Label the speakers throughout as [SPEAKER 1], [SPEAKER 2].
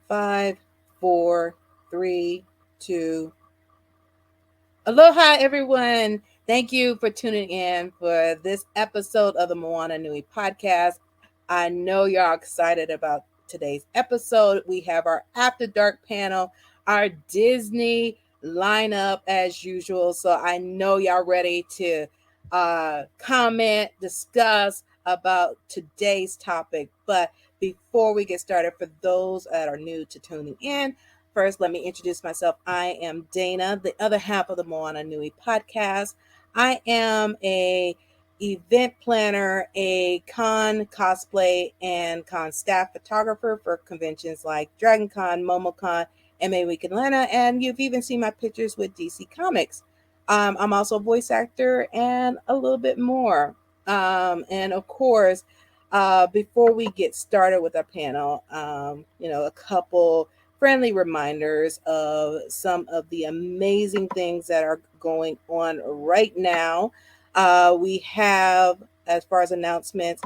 [SPEAKER 1] 5, 4, 3, 2. Aloha, everyone. Thank you for tuning in for this episode of the Moana Nui Podcast. I know y'all excited about today's episode. We have our After Dark panel, our Disney lineup as usual. So I know y'all ready to comment, discuss about today's topic. But before we get started, for those that are new to tuning in, first, let me introduce myself. I am Dana, the other half of the Moana Nui Podcast. I am a event planner, a con cosplay, and con staff photographer for conventions like Dragon Con, MomoCon, MA Week Atlanta, and you've even seen my pictures with DC Comics. I'm also a voice actor and a little bit more. And of course, before we get started with our panel, a couple friendly reminders of some of the amazing things that are going on right now. We have, as far as announcements,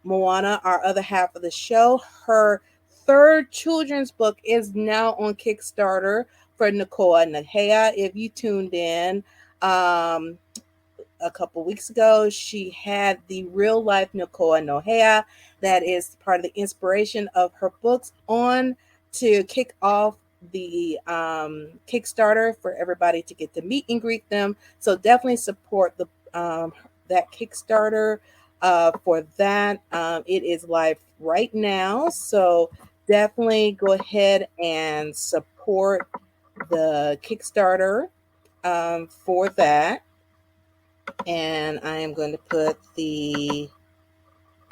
[SPEAKER 1] Moana, our other half of the show, her third children's book is now on Kickstarter for Nakoa Nahea. If you tuned in a couple weeks ago, she had the real life Nakoa Nahea that is part of the inspiration of her books on to kick off the Kickstarter for everybody to get to meet and greet them. So definitely support the that Kickstarter for that. It is live right now, so definitely go ahead and support the Kickstarter for that. And I am going to put the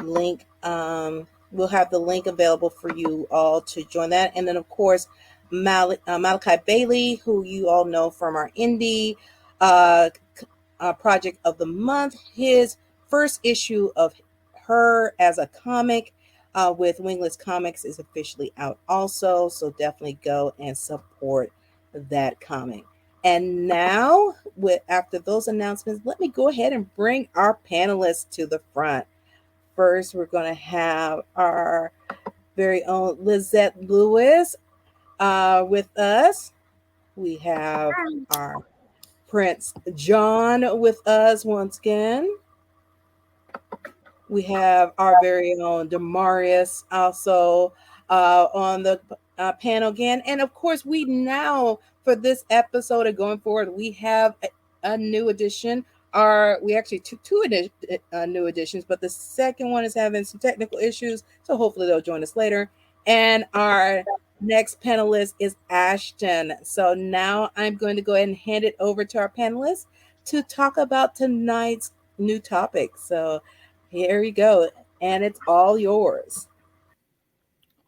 [SPEAKER 1] link. We'll have the link available for you all to join that. And then, of course, Malachi Bailey, who you all know from our indie project of the month. His first issue of her as a comic with Wingless Comics is officially out also. So definitely go and support that comic. And now, after those announcements, let me go ahead and bring our panelists to the front. First, we're going to have our very own Lizette Lewis with us. We have our Prince John with us once again. We have our very own Demarius also on the panel again. And of course, we now, for this episode and going forward, we have a new addition. We actually took two new additions, but the second one is having some technical issues, so hopefully they'll join us later. And our next panelist is Ashton. So now I'm going to go ahead and hand it over to our panelists to talk about tonight's new topic. So here you go, and it's all yours.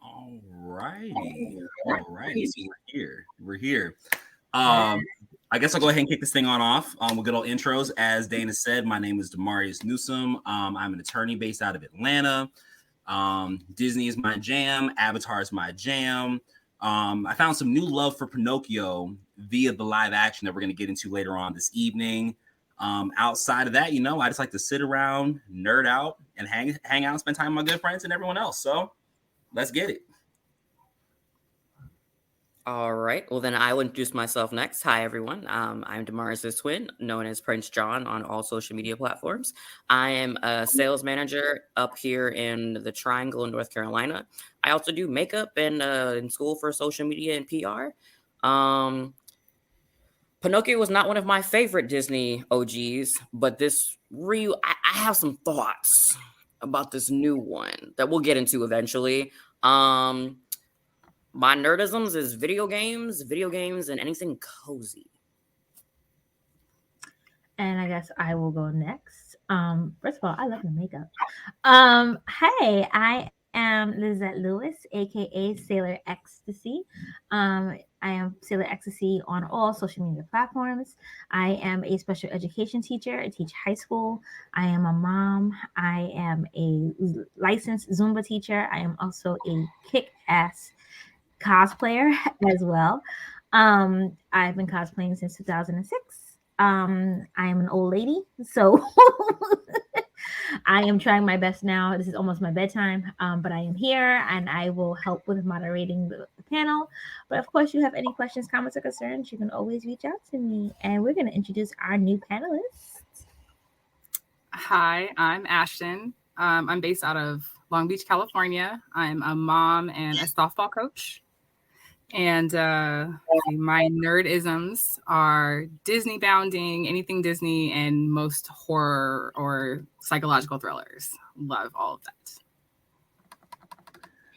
[SPEAKER 2] All righty. So we're here. I guess I'll go ahead and kick this thing off with good old intros. As Dana said, my name is Demarius Newsome. I'm an attorney based out of Atlanta. Disney is my jam. Avatar is my jam. I found some new love for Pinocchio via the live action that we're going to get into later on this evening. Outside of that, I just like to sit around, nerd out, and hang out and spend time with my good friends and everyone else. So let's get it.
[SPEAKER 3] All right. Well, then I will introduce myself next. Hi, everyone. I'm Demarius' twin, known as Prince John on all social media platforms. I am a sales manager up here in the Triangle in North Carolina. I also do makeup and in school for social media and PR. Pinocchio was not one of my favorite Disney OGs, but I have some thoughts about this new one that we'll get into eventually. My nerdisms is video games, and anything cozy.
[SPEAKER 4] And I guess I will go next. First of all, I love the makeup. Hey, I am Lizette Lewis, aka Sailor Ecstasy. I am Sailor Ecstasy on all social media platforms. I am a special education teacher. I teach high school. I am a mom. I am a licensed Zumba teacher. I am also a kick-ass cosplayer as well. I've been cosplaying since 2006. I am an old lady, so I am trying my best now. This is almost my bedtime, but I am here and I will help with moderating panel. But of course, you have any questions, comments, or concerns, you can always reach out to me. And we're going to introduce our new panelists.
[SPEAKER 5] Hi, I'm Ashton. I'm based out of Long Beach, California. I'm a mom and a softball coach. And my nerdisms are Disney bounding, anything Disney, and most horror or psychological thrillers. Love all of that.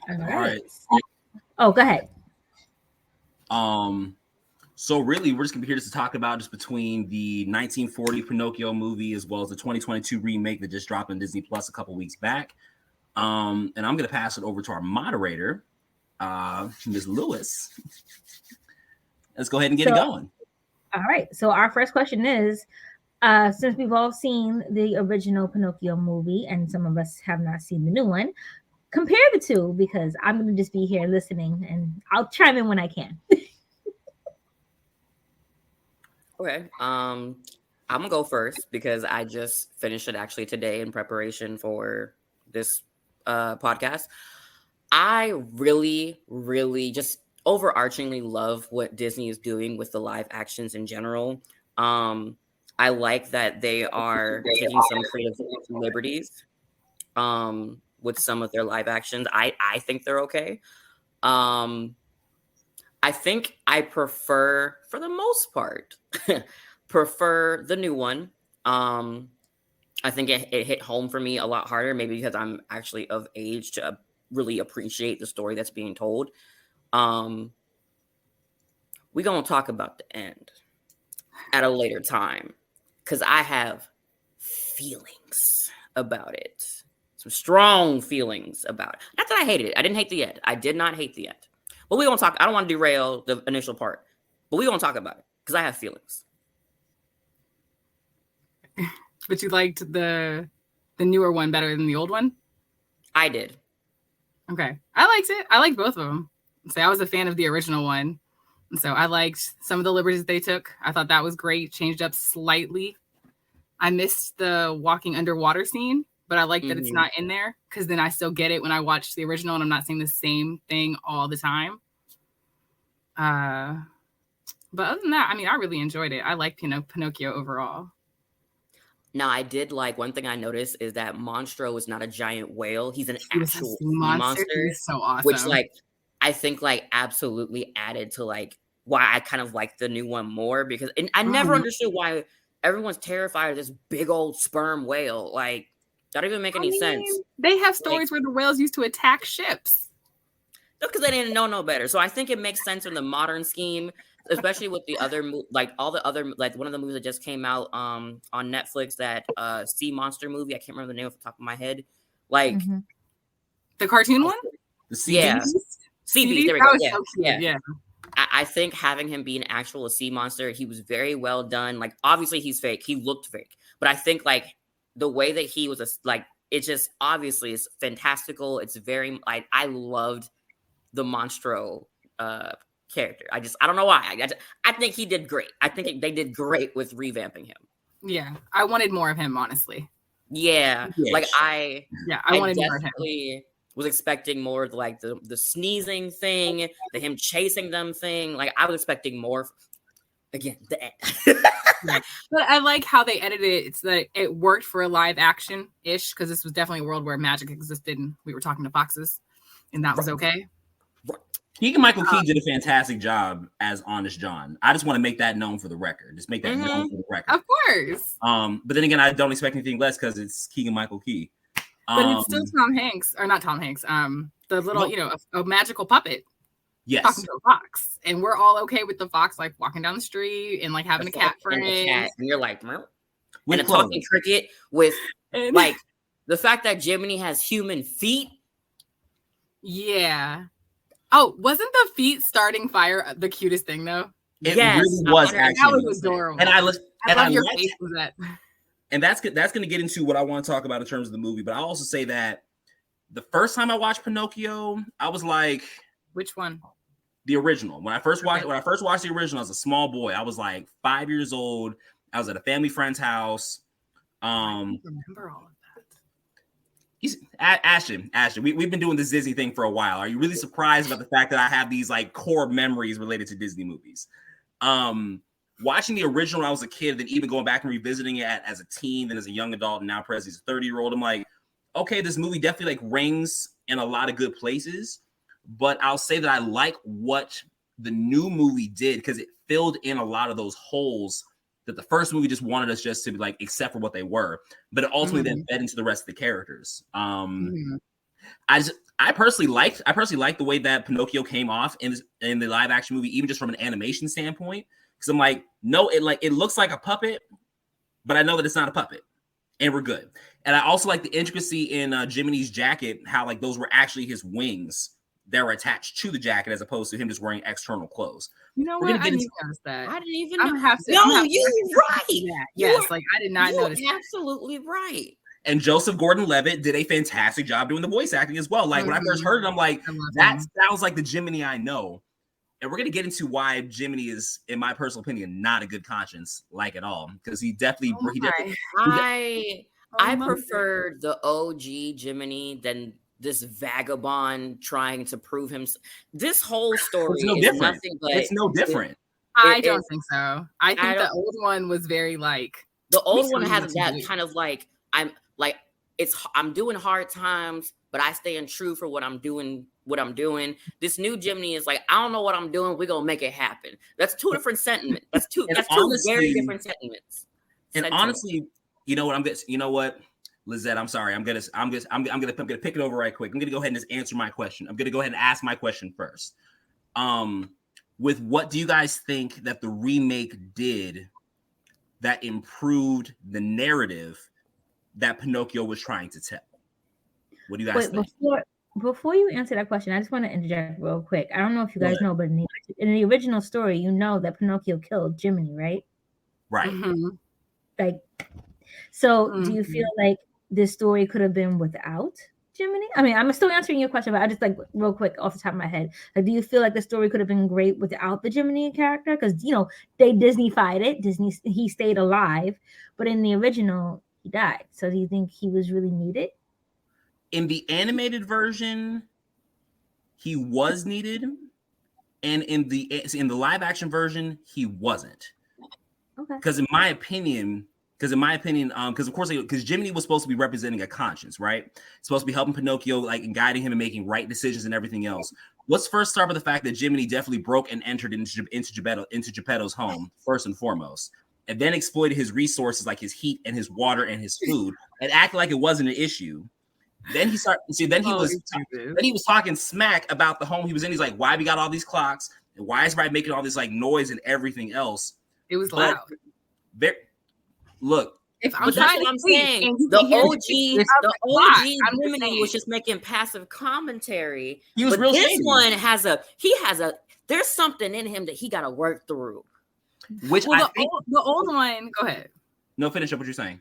[SPEAKER 4] All right. Oh, go ahead.
[SPEAKER 2] So really, we're just gonna be here just to talk about just between the 1940 Pinocchio movie as well as the 2022 remake that just dropped on Disney Plus a couple weeks back. And I'm gonna pass it over to our moderator, Ms. Lewis. Let's go ahead and get it going.
[SPEAKER 4] All right. So our first question is, since we've all seen the original Pinocchio movie and some of us have not seen the new one, compare the two, because I'm going to just be here listening and I'll chime in when I can.
[SPEAKER 3] Okay. I'm gonna go first because I just finished it actually today in preparation for this podcast. I really, really just overarchingly love what Disney is doing with the live actions in general. I like that they are taking some creative liberties with some of their live actions. I think they're okay. I think I prefer, for the most part, prefer the new one. I think it hit home for me a lot harder, maybe because I'm actually of age to really appreciate the story that's being told. We're going to talk about the end at a later time because I have feelings about it. Some strong feelings about it. Not that I hated it. I didn't hate the end. I did not hate the end. But we won't talk. I don't want to derail the initial part, but we won't talk about it because I have feelings.
[SPEAKER 5] But you liked the newer one better than the old one?
[SPEAKER 3] I did.
[SPEAKER 5] Okay. I liked it. I liked both of them. So I was a fan of the original one. And so I liked some of the liberties they took. I thought that was great. Changed up slightly. I missed the walking underwater scene, but I like that it's not in there because then I still get it when I watch the original and I'm not seeing the same thing all the time. But other than that, I mean, I really enjoyed it. I like Pinocchio overall.
[SPEAKER 3] Now, I did like one thing I noticed is that Monstro is not a giant whale. He's an actual sea monster.
[SPEAKER 5] He's so awesome.
[SPEAKER 3] Which, like, I think, like, absolutely added to, like, why I kind of like the new one more because I never understood why everyone's terrified of this big old sperm whale. Like, that don't even make any sense.
[SPEAKER 5] They have stories where the whales used to attack ships.
[SPEAKER 3] Because they didn't know no better. So I think it makes sense in the modern scheme, especially with the other, like all the other, like one of the movies that just came out on Netflix, that sea monster movie. I can't remember the name off the top of my head. Like
[SPEAKER 5] the cartoon one?
[SPEAKER 2] The Sea Beast?
[SPEAKER 3] Sea Beast, there we go.
[SPEAKER 5] So yeah.
[SPEAKER 3] I think having him be an actual sea monster, he was very well done. Like, obviously he's fake. He looked fake. But I think, like, the way that he was, like, it just obviously is fantastical. It's very, like, I loved the Monstro character. I don't know why. I think he did great. I think they did great with revamping him.
[SPEAKER 5] Yeah. I wanted more of him, honestly.
[SPEAKER 3] Yeah. Like, I
[SPEAKER 5] wanted more of him.
[SPEAKER 3] Was expecting more of like the sneezing thing, the him chasing them thing. Like, I was expecting more. Again, the end.
[SPEAKER 5] But I like how they edited it. It's that it worked for a live action ish because this was definitely a world where magic existed and we were talking to foxes, and that was okay.
[SPEAKER 2] Keegan-Michael Key did a fantastic job as Honest John. I just want to make that known for the record. Just make that known for the record.
[SPEAKER 5] Of course.
[SPEAKER 2] But then again, I don't expect anything less because it's Keegan-Michael Key.
[SPEAKER 5] But it's still Tom Hanks, or not Tom Hanks. The little, a magical puppet.
[SPEAKER 2] Yes.
[SPEAKER 5] Talking to a fox, and we're all okay with the fox like walking down the street and like having a cat friend.
[SPEAKER 3] And you're like, and a talking cricket with like the fact that Jiminy has human feet.
[SPEAKER 5] Yeah. Oh, wasn't the feet starting fire the cutest thing though?
[SPEAKER 2] It really was. Actually,
[SPEAKER 5] that was adorable.
[SPEAKER 2] And I love your
[SPEAKER 5] face with that.
[SPEAKER 2] And that's going to get into what I want to talk about in terms of the movie. But I'll also say that the first time I watched Pinocchio, I was like,
[SPEAKER 5] which one?
[SPEAKER 2] The original. When I first watched the original, I was a small boy. I was like 5 years old. I was at a family friend's house.
[SPEAKER 5] I remember all of that.
[SPEAKER 2] Ashton, we've been doing this Disney thing for a while. Are you really surprised about the fact that I have these like core memories related to Disney movies? Watching the original when I was a kid, then even going back and revisiting it as a teen, then as a young adult, and now Presley's a 30-year-old, I'm like, okay, this movie definitely like rings in a lot of good places, but I'll say that I like what the new movie did because it filled in a lot of those holes that the first movie just wanted us just to be like accept for what they were, but it ultimately then fed into the rest of the characters. I personally liked the way that Pinocchio came off in the live action movie, even just from an animation standpoint. Because I'm like, no, it looks like a puppet, but I know that it's not a puppet, and we're good. And I also like the intricacy in Jiminy's jacket, how like those were actually his wings that were attached to the jacket as opposed to him just wearing external clothes.
[SPEAKER 5] You know what? I didn't notice that.
[SPEAKER 3] I didn't even
[SPEAKER 5] know.
[SPEAKER 3] You're right.
[SPEAKER 5] Yes, like I did not notice.
[SPEAKER 3] Absolutely right.
[SPEAKER 2] And Joseph Gordon-Levitt did a fantastic job doing the voice acting as well. Like when I first heard it, I'm like, that sounds like the Jiminy I know. And we're going to get into why Jiminy is, in my personal opinion, not a good conscience, like at all. Because he definitely...
[SPEAKER 3] I prefer the OG Jiminy than this vagabond trying to prove himself. This whole story is nothing but...
[SPEAKER 2] It's no different.
[SPEAKER 5] I don't think so. I think the old one was very like...
[SPEAKER 3] The old one has that kind of like... I'm doing hard times, but I stand true for what I'm doing. This new Jiminy is like, I don't know what I'm doing. We're gonna make it happen. That's two different sentiments. That's two very different sentiments.
[SPEAKER 2] And honestly, you know what, Lizette, I'm sorry. I'm gonna pick it over right quick. I'm gonna go ahead and just answer my question. I'm gonna go ahead and ask my question first. With what do you guys think that the remake did that improved the narrative that Pinocchio was trying to tell? What do you guys think?
[SPEAKER 4] Before you answer that question, I just want to interject real quick. I don't know if you guys know, but in the original story, you know that Pinocchio killed Jiminy, right?
[SPEAKER 2] Right.
[SPEAKER 4] Like, so do you feel like this story could have been without Jiminy? I mean, I'm still answering your question, but I just like real quick off the top of my head. Like, do you feel like the story could have been great without the Jiminy character? Because they Disney-fied it. He stayed alive, but in the original, he died. So do you think he was really needed?
[SPEAKER 2] In the animated version, he was needed, and in the live action version, he wasn't.
[SPEAKER 4] Okay.
[SPEAKER 2] Because in my opinion, because of course, because Jiminy was supposed to be representing a conscience, right? It's supposed to be helping Pinocchio, like, and guiding him and making right decisions and everything else. Let's first start with the fact that Jiminy definitely broke and entered into Geppetto's home first and foremost, and then exploited his resources like his heat and his water and his food, and acted like it wasn't an issue. Then he was talking smack about the home he was in. He's like, why we got all these clocks? And why is everybody making all this like noise and everything else?
[SPEAKER 5] It was loud.
[SPEAKER 2] Look.
[SPEAKER 3] If I'm trying to saying, the OG Jiminy was just making passive commentary.
[SPEAKER 2] He was real.
[SPEAKER 3] This one there's something in him that he got to work through.
[SPEAKER 5] The old one, go ahead.
[SPEAKER 2] No, finish up what you're saying.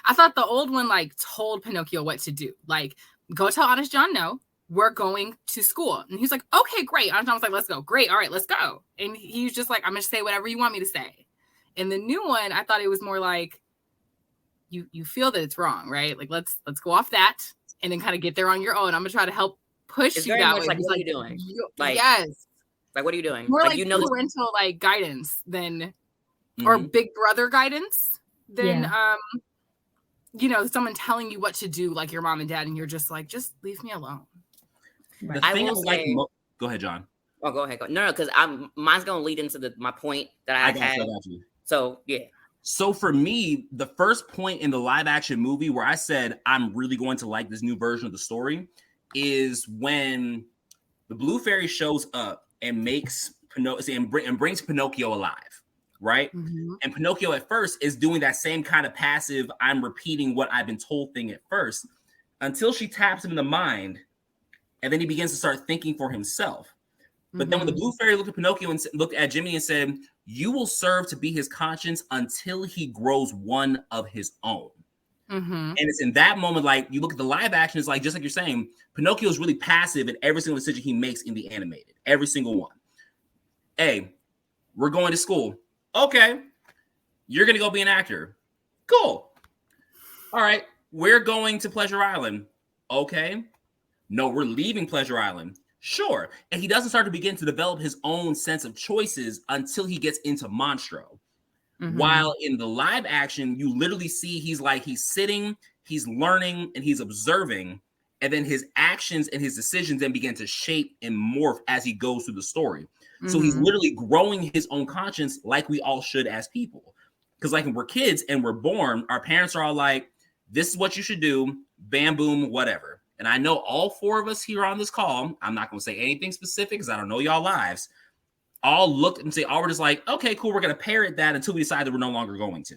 [SPEAKER 5] I thought the old one like told Pinocchio what to do. Like, go tell Honest John no, we're going to school. And he's like, okay, great. Honest John was like, let's go. Great, all right, let's go. And he was just like, I'm gonna say whatever you want me to say. In the new one, I thought it was more like, you feel that it's wrong, right? Like, let's go off that and then kind of get there on your own. I'm gonna try to help push you that way.
[SPEAKER 3] Like, what are you doing?
[SPEAKER 5] Yes.
[SPEAKER 3] Like, what are you doing?
[SPEAKER 5] More like parental like guidance than or big brother guidance than someone telling you what to do, like your mom and dad, and you're just like, just leave me alone.
[SPEAKER 2] Right. Go ahead, John.
[SPEAKER 3] Oh, go ahead. No, because mine's gonna lead into my point that I had. So yeah.
[SPEAKER 2] So for me, the first point in the live action movie where I said I'm really going to like this new version of the story is when the Blue Fairy shows up and makes brings Pinocchio alive. Right? Mm-hmm. And Pinocchio at first is doing that same kind of passive, I'm repeating what I've been told thing at first, until she taps him in the mind, and then he begins to start thinking for himself. But then when the Blue Fairy looked at Pinocchio and looked at Jiminy and said, you will serve to be his conscience until he grows one of his own. And it's in that moment, like, you look at the live action, it's like, just like you're saying, Pinocchio is really passive in every single decision he makes in the animated. Every single one. Hey, we're going to school. Okay, you're going to go be an actor. Cool. All right, we're going to Pleasure Island. Okay. No, we're leaving Pleasure Island. Sure. And he doesn't start to begin to develop his own sense of choices until he gets into Monstro. Mm-hmm. While in the live action, you literally see he's sitting, he's learning, and he's observing. And then his actions and his decisions then begin to shape and morph as he goes through the story. Mm-hmm. So he's literally growing his own conscience like we all should as people. Because like when we're kids and we're born, our parents are all like, this is what you should do, bam, boom, whatever. And I know all four of us here on this call, I'm not going to say anything specific because I don't know y'all lives, all look and say, we're just like, okay, cool, we're going to parrot that until we decide that we're no longer going to.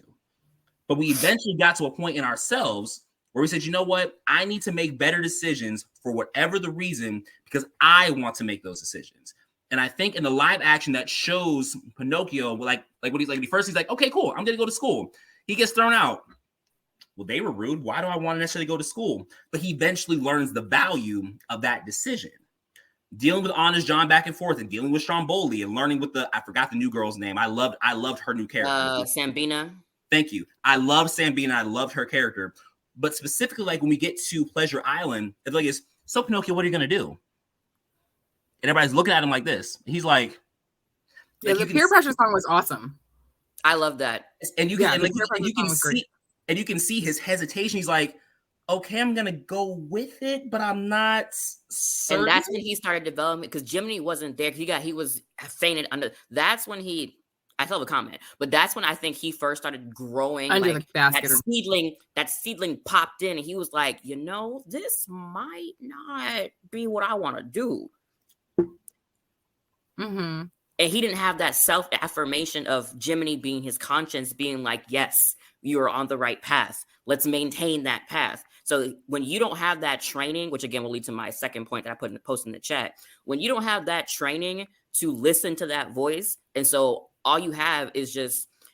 [SPEAKER 2] But we eventually got to a point in ourselves where we said, you know what? I need to make better decisions for whatever the reason, because I want to make those decisions. And I think in the live action that shows Pinocchio, like when he's like, okay, cool, I'm going to go to school. He gets thrown out. Well, they were rude. Why do I want to necessarily go to school? But he eventually learns the value of that decision. Dealing with Honest John back and forth and dealing with Stromboli and learning with I forgot the new girl's name. I loved her new character.
[SPEAKER 3] Sambina.
[SPEAKER 2] Thank you. I love Sambina. I loved her character. But specifically, like when we get to Pleasure Island, it's like, so Pinocchio, what are you going to do? And everybody's looking at him like this. He's like,
[SPEAKER 5] yeah, the peer pressure song was awesome.
[SPEAKER 3] I love that.
[SPEAKER 2] And you can see his hesitation. He's like, okay, I'm going to go with it, but I'm not certain.
[SPEAKER 3] And that's when he started developing, because Jiminy wasn't there. He was fainted under. That's when I still have a comment, but that's when I think he first started growing
[SPEAKER 5] under the basket.
[SPEAKER 3] That seedling popped in, and he was like, this might not be what I want to do.
[SPEAKER 5] Mm-hmm.
[SPEAKER 3] And he didn't have that self-affirmation of Jiminy being his conscience, being like, yes, you are on the right path. Let's maintain that path. So when you don't have that training, which again will lead to my second point that I put in the post in the chat, when you don't have that training to listen to that voice, and so all you have is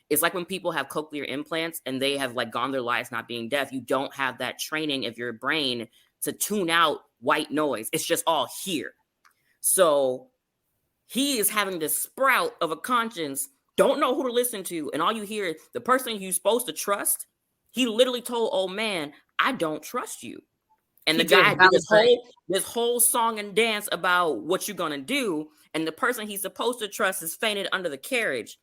[SPEAKER 3] it's like when people have cochlear implants and they have like gone their lives not being deaf. You don't have that training of your brain to tune out white noise. It's just all here. So he is having this sprout of a conscience, don't know who to listen to. And all you hear is the person you're supposed to trust. He literally told old man, I don't trust you. And the guy did this whole song and dance about what you're going to do. And the person he's supposed to trust is fainted under the carriage.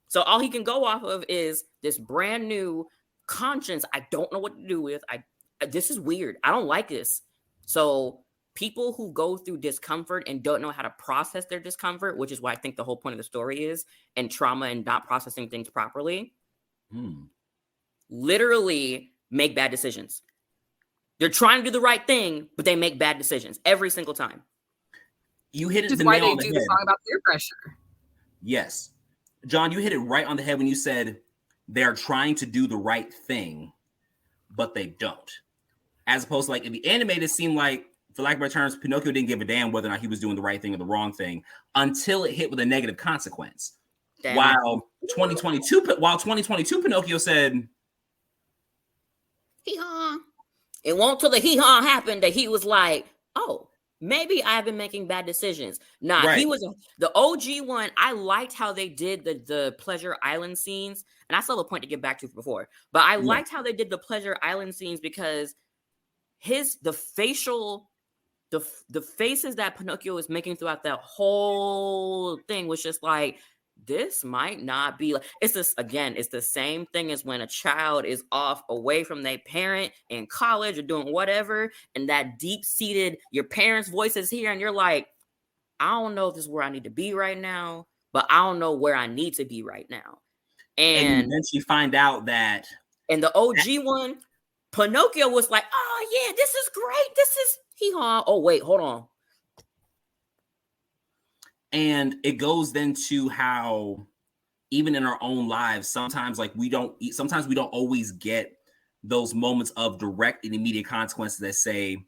[SPEAKER 3] So all he can go off of is this brand new conscience. I don't know what to do with. This is weird. I don't like this. So people who go through discomfort and don't know how to process their discomfort, which is what I think the whole point of the story is, and trauma and not processing things properly, literally make bad decisions. They're trying to do the right thing, but they make bad decisions every single time.
[SPEAKER 2] You hit it.
[SPEAKER 5] Which is why they do the song about peer pressure.
[SPEAKER 2] Yes. John, you hit it right on the head when you said they're trying to do the right thing, but they don't. As opposed to like in the animated, it seemed like, for lack of better terms, Pinocchio didn't give a damn whether or not he was doing the right thing or the wrong thing until it hit with a negative consequence. Damn. While 2022 Pinocchio said,
[SPEAKER 3] hee-haw. It won't till the hee-haw happened that he was like, oh, maybe I've been making bad decisions. Nah, right. He was the OG one. I liked how they did the Pleasure Island scenes. And I still have a point to get back to before. But I liked how they did the Pleasure Island scenes because the faces that Pinocchio was making throughout that whole thing was just like, this might not be like, it's the same thing as when a child is off away from their parent in college or doing whatever, and that deep-seated, your parents' voice is here, and you're like, I don't know if this is where I need to be right now, but I don't know where I need to be right now. And
[SPEAKER 2] then you find out that
[SPEAKER 3] in the OG one, Pinocchio was like, oh yeah, this is great. This is hee-haw. Oh, wait, hold on.
[SPEAKER 2] And it goes then to how even in our own lives, sometimes we don't always get those moments of direct and immediate consequences that say,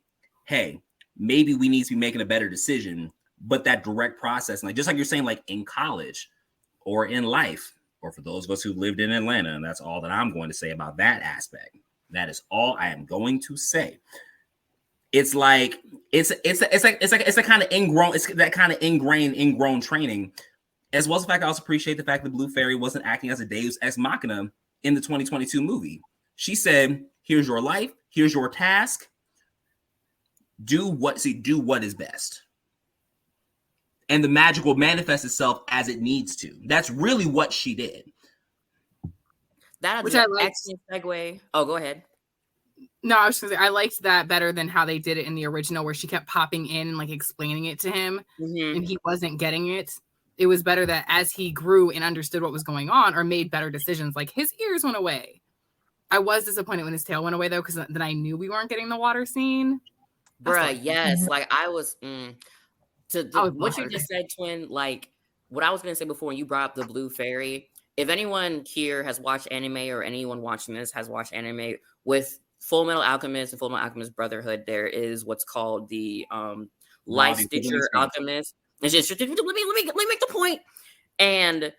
[SPEAKER 2] hey, maybe we need to be making a better decision. But that direct process, like just like you're saying, like in college or in life, or for those of us who lived in Atlanta, and that's all that I'm going to say about that aspect. That is all I am going to say. It's like it's a kind of ingrown, it's that kind of ingrown training, as well as the fact I also appreciate the fact that Blue Fairy wasn't acting as a Deus Ex Machina in the 2022 movie. She said, here's your life, here's your task. do what is best. And the magic will manifest itself as it needs to. That's really what she did.
[SPEAKER 3] That is an excellent segue. Oh, go ahead.
[SPEAKER 5] No, I was just gonna say I liked that better than how they did it in the original, where she kept popping in and like explaining it to him, and he wasn't getting it. It was better that as he grew and understood what was going on, or made better decisions, like his ears went away. I was disappointed when his tail went away though, because then I knew we weren't getting the water scene.
[SPEAKER 3] Bruh, yes, like I was. What you just said, Twin. Like what I was gonna say before when you brought up the Blue Fairy. If anyone here has watched anime, or anyone watching this has watched anime, with Full Metal Alchemist and Full Metal Alchemist Brotherhood, there is what's called the Life Stitcher Alchemist. It's just let me make the point. And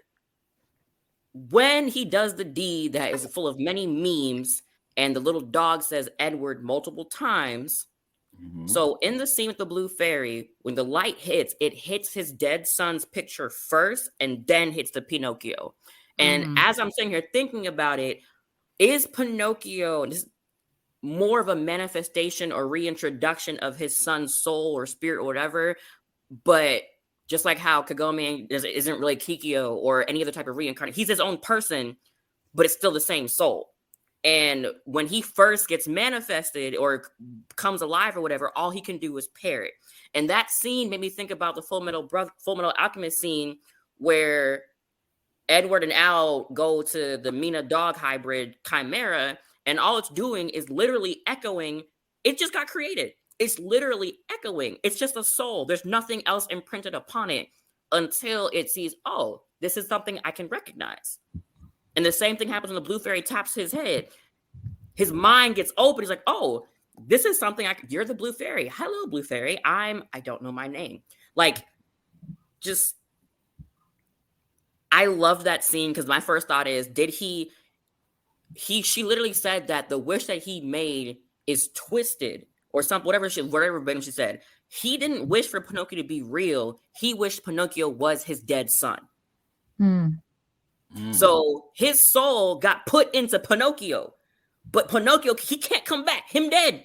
[SPEAKER 3] when he does the deed that is full of many memes, and the little dog says Edward multiple times. So in the scene with the Blue Fairy, when the light hits, it hits his dead son's picture first, and then hits the Pinocchio. And as I'm sitting here thinking about it, is Pinocchio more of a manifestation or reintroduction of his son's soul or spirit or whatever? But just like how Kagome isn't really Kikyo or any other type of reincarnation, he's his own person, but it's still the same soul. And when he first gets manifested or comes alive or whatever, all he can do is parrot. And that scene made me think about the Full Metal Alchemist scene where Edward and Al go to the Mina dog hybrid chimera, and all it's doing is literally echoing. It just got created. It's literally echoing. It's just a soul. There's nothing else imprinted upon it until it sees, oh, this is something I can recognize. And the same thing happens when the Blue Fairy taps his head. His mind gets open. He's like, oh, this is something you're the Blue Fairy. Hello, Blue Fairy. I don't know my name. Like, just, I love that scene because my first thought is, she literally said that the wish that he made is twisted or something, whatever she said. He didn't wish for Pinocchio to be real. He wished Pinocchio was his dead son. So his soul got put into Pinocchio, but Pinocchio, he can't come back. Him dead.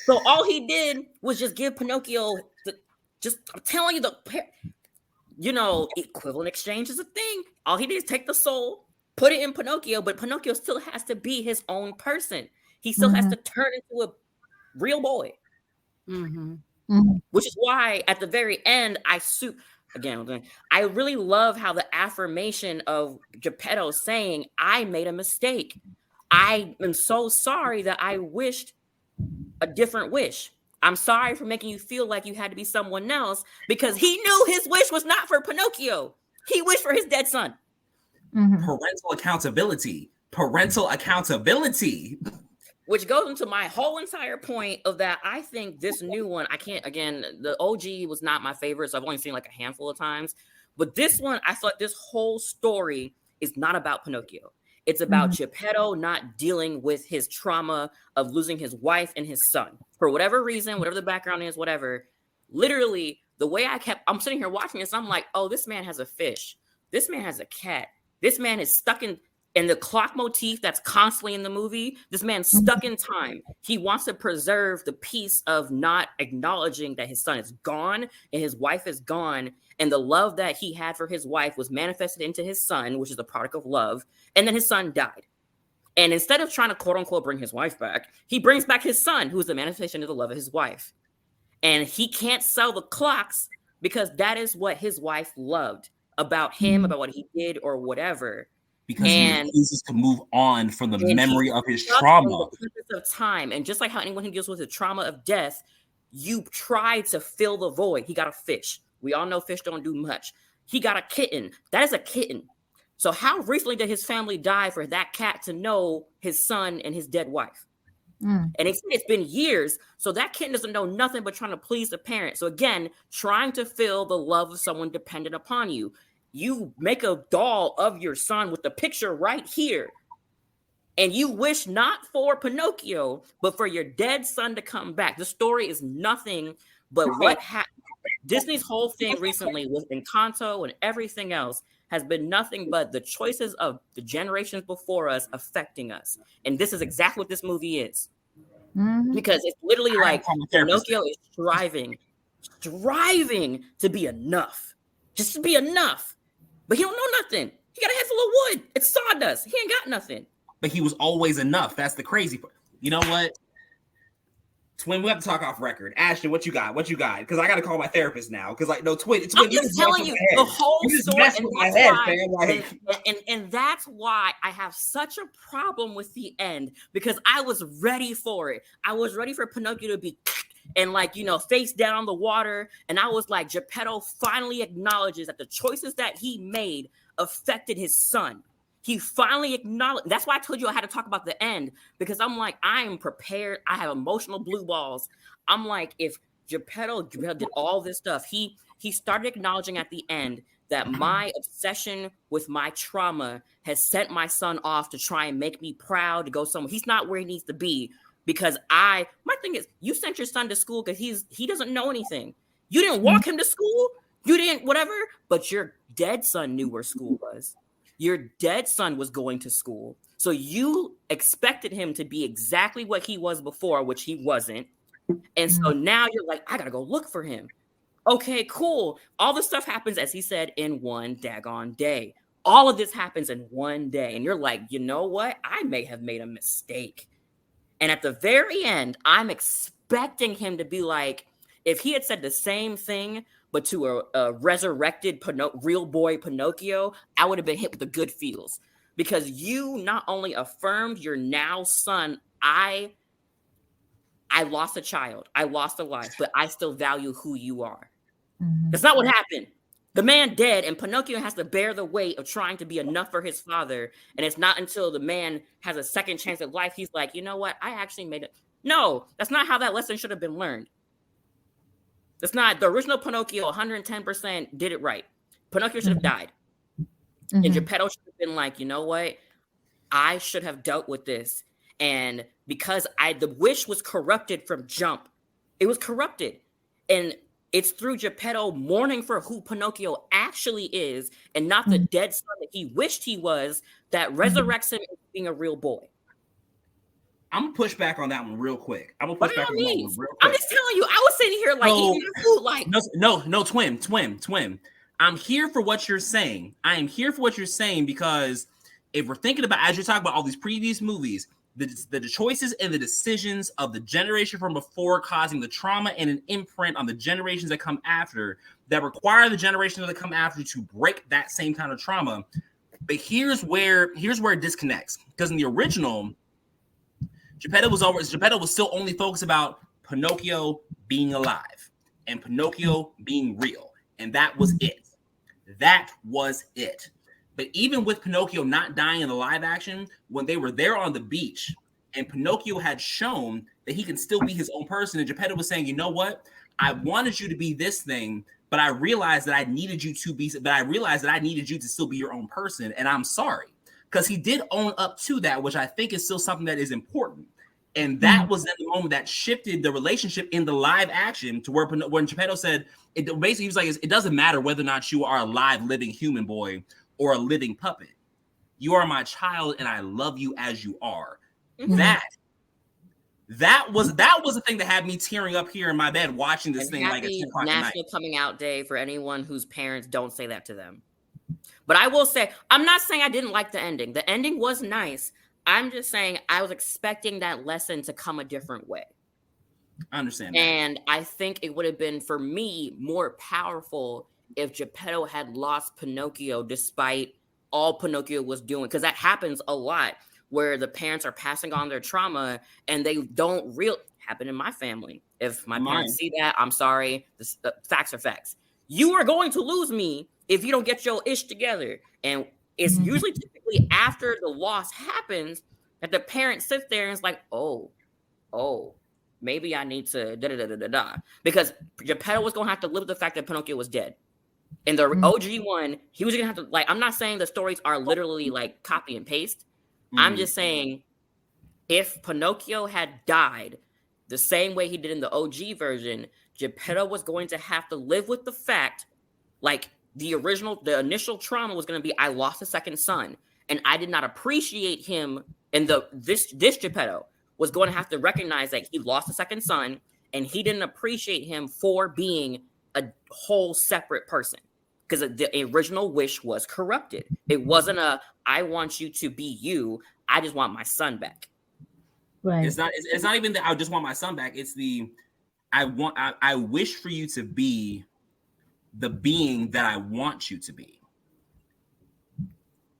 [SPEAKER 3] So all he did was just give Pinocchio I'm telling you, equivalent exchange is a thing. All he did is take the soul, put it in Pinocchio, but Pinocchio still has to be his own person. He still has to turn into a real boy. Which is why at the very end, I really love how the affirmation of Geppetto saying, I made a mistake. I am so sorry that I wished a different wish. I'm sorry for making you feel like you had to be someone else, because he knew his wish was not for Pinocchio. He wished for his dead son.
[SPEAKER 2] Parental accountability.
[SPEAKER 3] Which goes into my whole entire point of that. I think this new one, the OG was not my favorite, so I've only seen like a handful of times. But this one, I thought this whole story is not about Pinocchio. It's about Geppetto not dealing with his trauma of losing his wife and his son. For whatever reason, whatever the background is, whatever. Literally, the way I'm sitting here watching this, I'm like, oh, this man has a fish. This man has a cat. This man is stuck in the clock motif that's constantly in the movie. This man's stuck in time. He wants to preserve the peace of not acknowledging that his son is gone and his wife is gone. And the love that he had for his wife was manifested into his son, which is the product of love. And then his son died. And instead of trying to quote unquote bring his wife back, he brings back his son, who is the manifestation of the love of his wife. And he can't sell the clocks because that is what his wife loved about him, about what he did or whatever.
[SPEAKER 2] Because he refuses to move on from the memory of his trauma.
[SPEAKER 3] The of time. And just like how anyone who deals with the trauma of death, you try to fill the void. He got a fish. We all know fish don't do much. He got a kitten. That is a kitten. So how recently did his family die for that cat to know his son and his dead wife? And it's been years. So that kitten doesn't know nothing but trying to please the parent. So again, trying to fill the love of someone dependent upon you. You make a doll of your son with the picture right here. And you wish not for Pinocchio, but for your dead son to come back. The story is nothing but what happened. Disney's whole thing recently with Encanto and everything else has been nothing but the choices of the generations before us affecting us. And this is exactly what this movie is. Because it's literally like Pinocchio is striving to be enough, just to be enough. But he don't know nothing. He got a head full of wood. It's sawdust. He ain't got nothing.
[SPEAKER 2] But he was always enough. That's the crazy part. You know what? Twin, we have to talk off record. Ashton, what you got? Because I got to call my therapist now. Because like, no, Twin,
[SPEAKER 3] I'm just telling you the whole story, and that's why I have such a problem with the end, because I was ready for it. I was ready for Pinocchio to be and like, you know, face down the water, and I was like, Geppetto finally acknowledges that the choices that he made affected his son. He finally acknowledged. That's why I told you I had to talk about the end, because I'm like, I am prepared. I have emotional blue balls. I'm like, if Geppetto did all this stuff, he started acknowledging at the end that my obsession with my trauma has sent my son off to try and make me proud to go somewhere. He's not where he needs to be, because my thing is, you sent your son to school because he doesn't know anything. You didn't walk him to school. You didn't whatever, but your dead son knew where school was. Your dead son was going to school. So you expected him to be exactly what he was before, which he wasn't. And so now you're like, I got to go look for him. Okay, cool. All this stuff happens, as he said, in one daggone day. All of this happens in one day. And you're like, you know what? I may have made a mistake. And at the very end, I'm expecting him to be like, if he had said the same thing, but to a resurrected real boy Pinocchio, I would have been hit with the good feels, because you not only affirmed your now son, I lost a child, I lost a life, but I still value who you are. That's not what happened. The man dead, and Pinocchio has to bear the weight of trying to be enough for his father. And it's not until the man has a second chance at life, he's like, you know what? I actually made it. No, that's not how that lesson should have been learned. That's not the original Pinocchio. 110% did it right. Pinocchio should have died. And Geppetto should have been like, you know what? I should have dealt with this. And because the wish was corrupted from jump, it was corrupted. And it's through Geppetto mourning for who Pinocchio actually is, and not the dead son that he wished he was, that resurrects him into being a real boy.
[SPEAKER 2] I'm gonna push back on that one real quick. I'm just telling
[SPEAKER 3] you, I was sitting here like eating your food, like
[SPEAKER 2] no, twin. I'm here for what you're saying. I am here for what you're saying, because if we're thinking about, as you're talking about all these previous movies, the choices and the decisions of the generation from before causing the trauma and an imprint on the generations that come after, that require the generation that come after to break that same kind of trauma. But here's where it disconnects, because in the original, Geppetto was still only focused about Pinocchio being alive and Pinocchio being real. And that was it. That was it. But even with Pinocchio not dying in the live action, when they were there on the beach and Pinocchio had shown that he can still be his own person, and Geppetto was saying, you know what? I wanted you to be this thing, but I realized that I needed you to still be your own person. And I'm sorry. Because he did own up to that, which I think is still something that is important. And that was the moment that shifted the relationship in the live action to where when Geppetto said, he was like, it doesn't matter whether or not you are a live, living human boy or a living puppet. You are my child, and I love you as you are. That was the thing that had me tearing up here in my bed watching this thing like at 10 o'clock at night.
[SPEAKER 3] National Coming Out Day for anyone whose parents don't say that to them. But I will say, I'm not saying I didn't like the ending. The ending was nice. I'm just saying I was expecting that lesson to come a different way.
[SPEAKER 2] I understand that.
[SPEAKER 3] And I think it would have been, for me, more powerful if Geppetto had lost Pinocchio despite all Pinocchio was doing. Because that happens a lot, where the parents are passing on their trauma and they don't happen in my family. If my parents see that, I'm sorry. The facts are facts. You are going to lose me if you don't get your ish together. And it's usually typically after the loss happens that the parent sits there and is like, oh, maybe I need to da-da-da-da-da-da. Because Geppetto was going to have to live with the fact that Pinocchio was dead. In the OG one, he was going to have to, like, I'm not saying the stories are literally like copy and paste. I'm just saying, if Pinocchio had died the same way he did in the OG version, Geppetto was going to have to live with the fact, like, the initial trauma was going to be, I lost a second son, and I did not appreciate him. And this Geppetto was going to have to recognize that he lost a second son and he didn't appreciate him for being a whole separate person. Because the original wish was corrupted. It wasn't I want you to be you. I just want my son back.
[SPEAKER 4] Right.
[SPEAKER 2] It's not even that I just want my son back. It's I wish for you to be the being that I want you to be.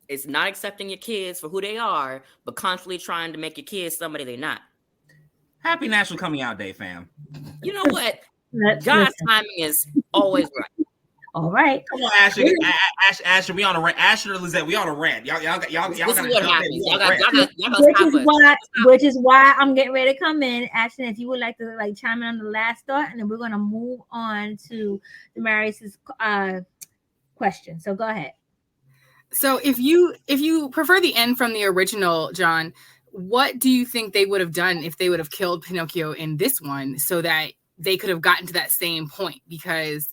[SPEAKER 3] It's not accepting your kids for who they are, but constantly trying to make your kids somebody they're not.
[SPEAKER 2] Happy National Coming Out Day, fam.
[SPEAKER 3] You know what? God's timing is always right.
[SPEAKER 4] All right.
[SPEAKER 2] Come on, Asher, we on a rant. Asher and Lizette, we on a rant. Y'all
[SPEAKER 3] This
[SPEAKER 2] got
[SPEAKER 3] is what happens. Y'all
[SPEAKER 4] Which is why I'm getting ready to come in. Ashton, if you would like to chime in on the last thought, and then we're gonna move on to Demarius's question. So go ahead.
[SPEAKER 5] So if you prefer the end from the original, John, what do you think they would have done if they would have killed Pinocchio in this one so that they could have gotten to that same point? Because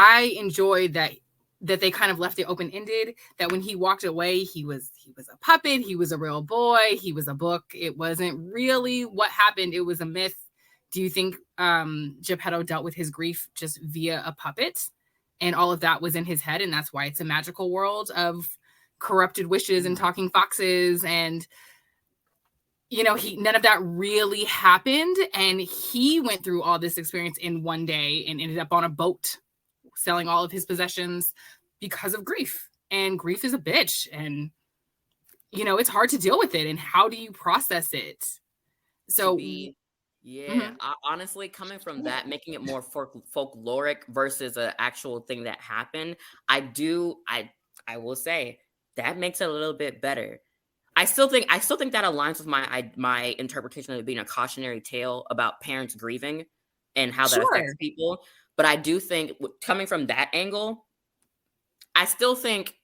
[SPEAKER 5] I enjoyed that they kind of left it open-ended, that when he walked away, he was a puppet, he was a real boy, he was a book. It wasn't really what happened. It was a myth. Do you think Geppetto dealt with his grief just via a puppet? And all of that was in his head, and that's why it's a magical world of corrupted wishes and talking foxes, and none of that really happened, and he went through all this experience in one day and ended up on a boat selling all of his possessions because of grief. And grief is a bitch, and it's hard to deal with it. And how do you process it? So
[SPEAKER 3] honestly, coming from that, making it more folkloric versus an actual thing that happened, I will say that makes it a little bit better. I still think that aligns with my interpretation of it being a cautionary tale about parents grieving and how that affects people. But I do think, coming from that angle, I still think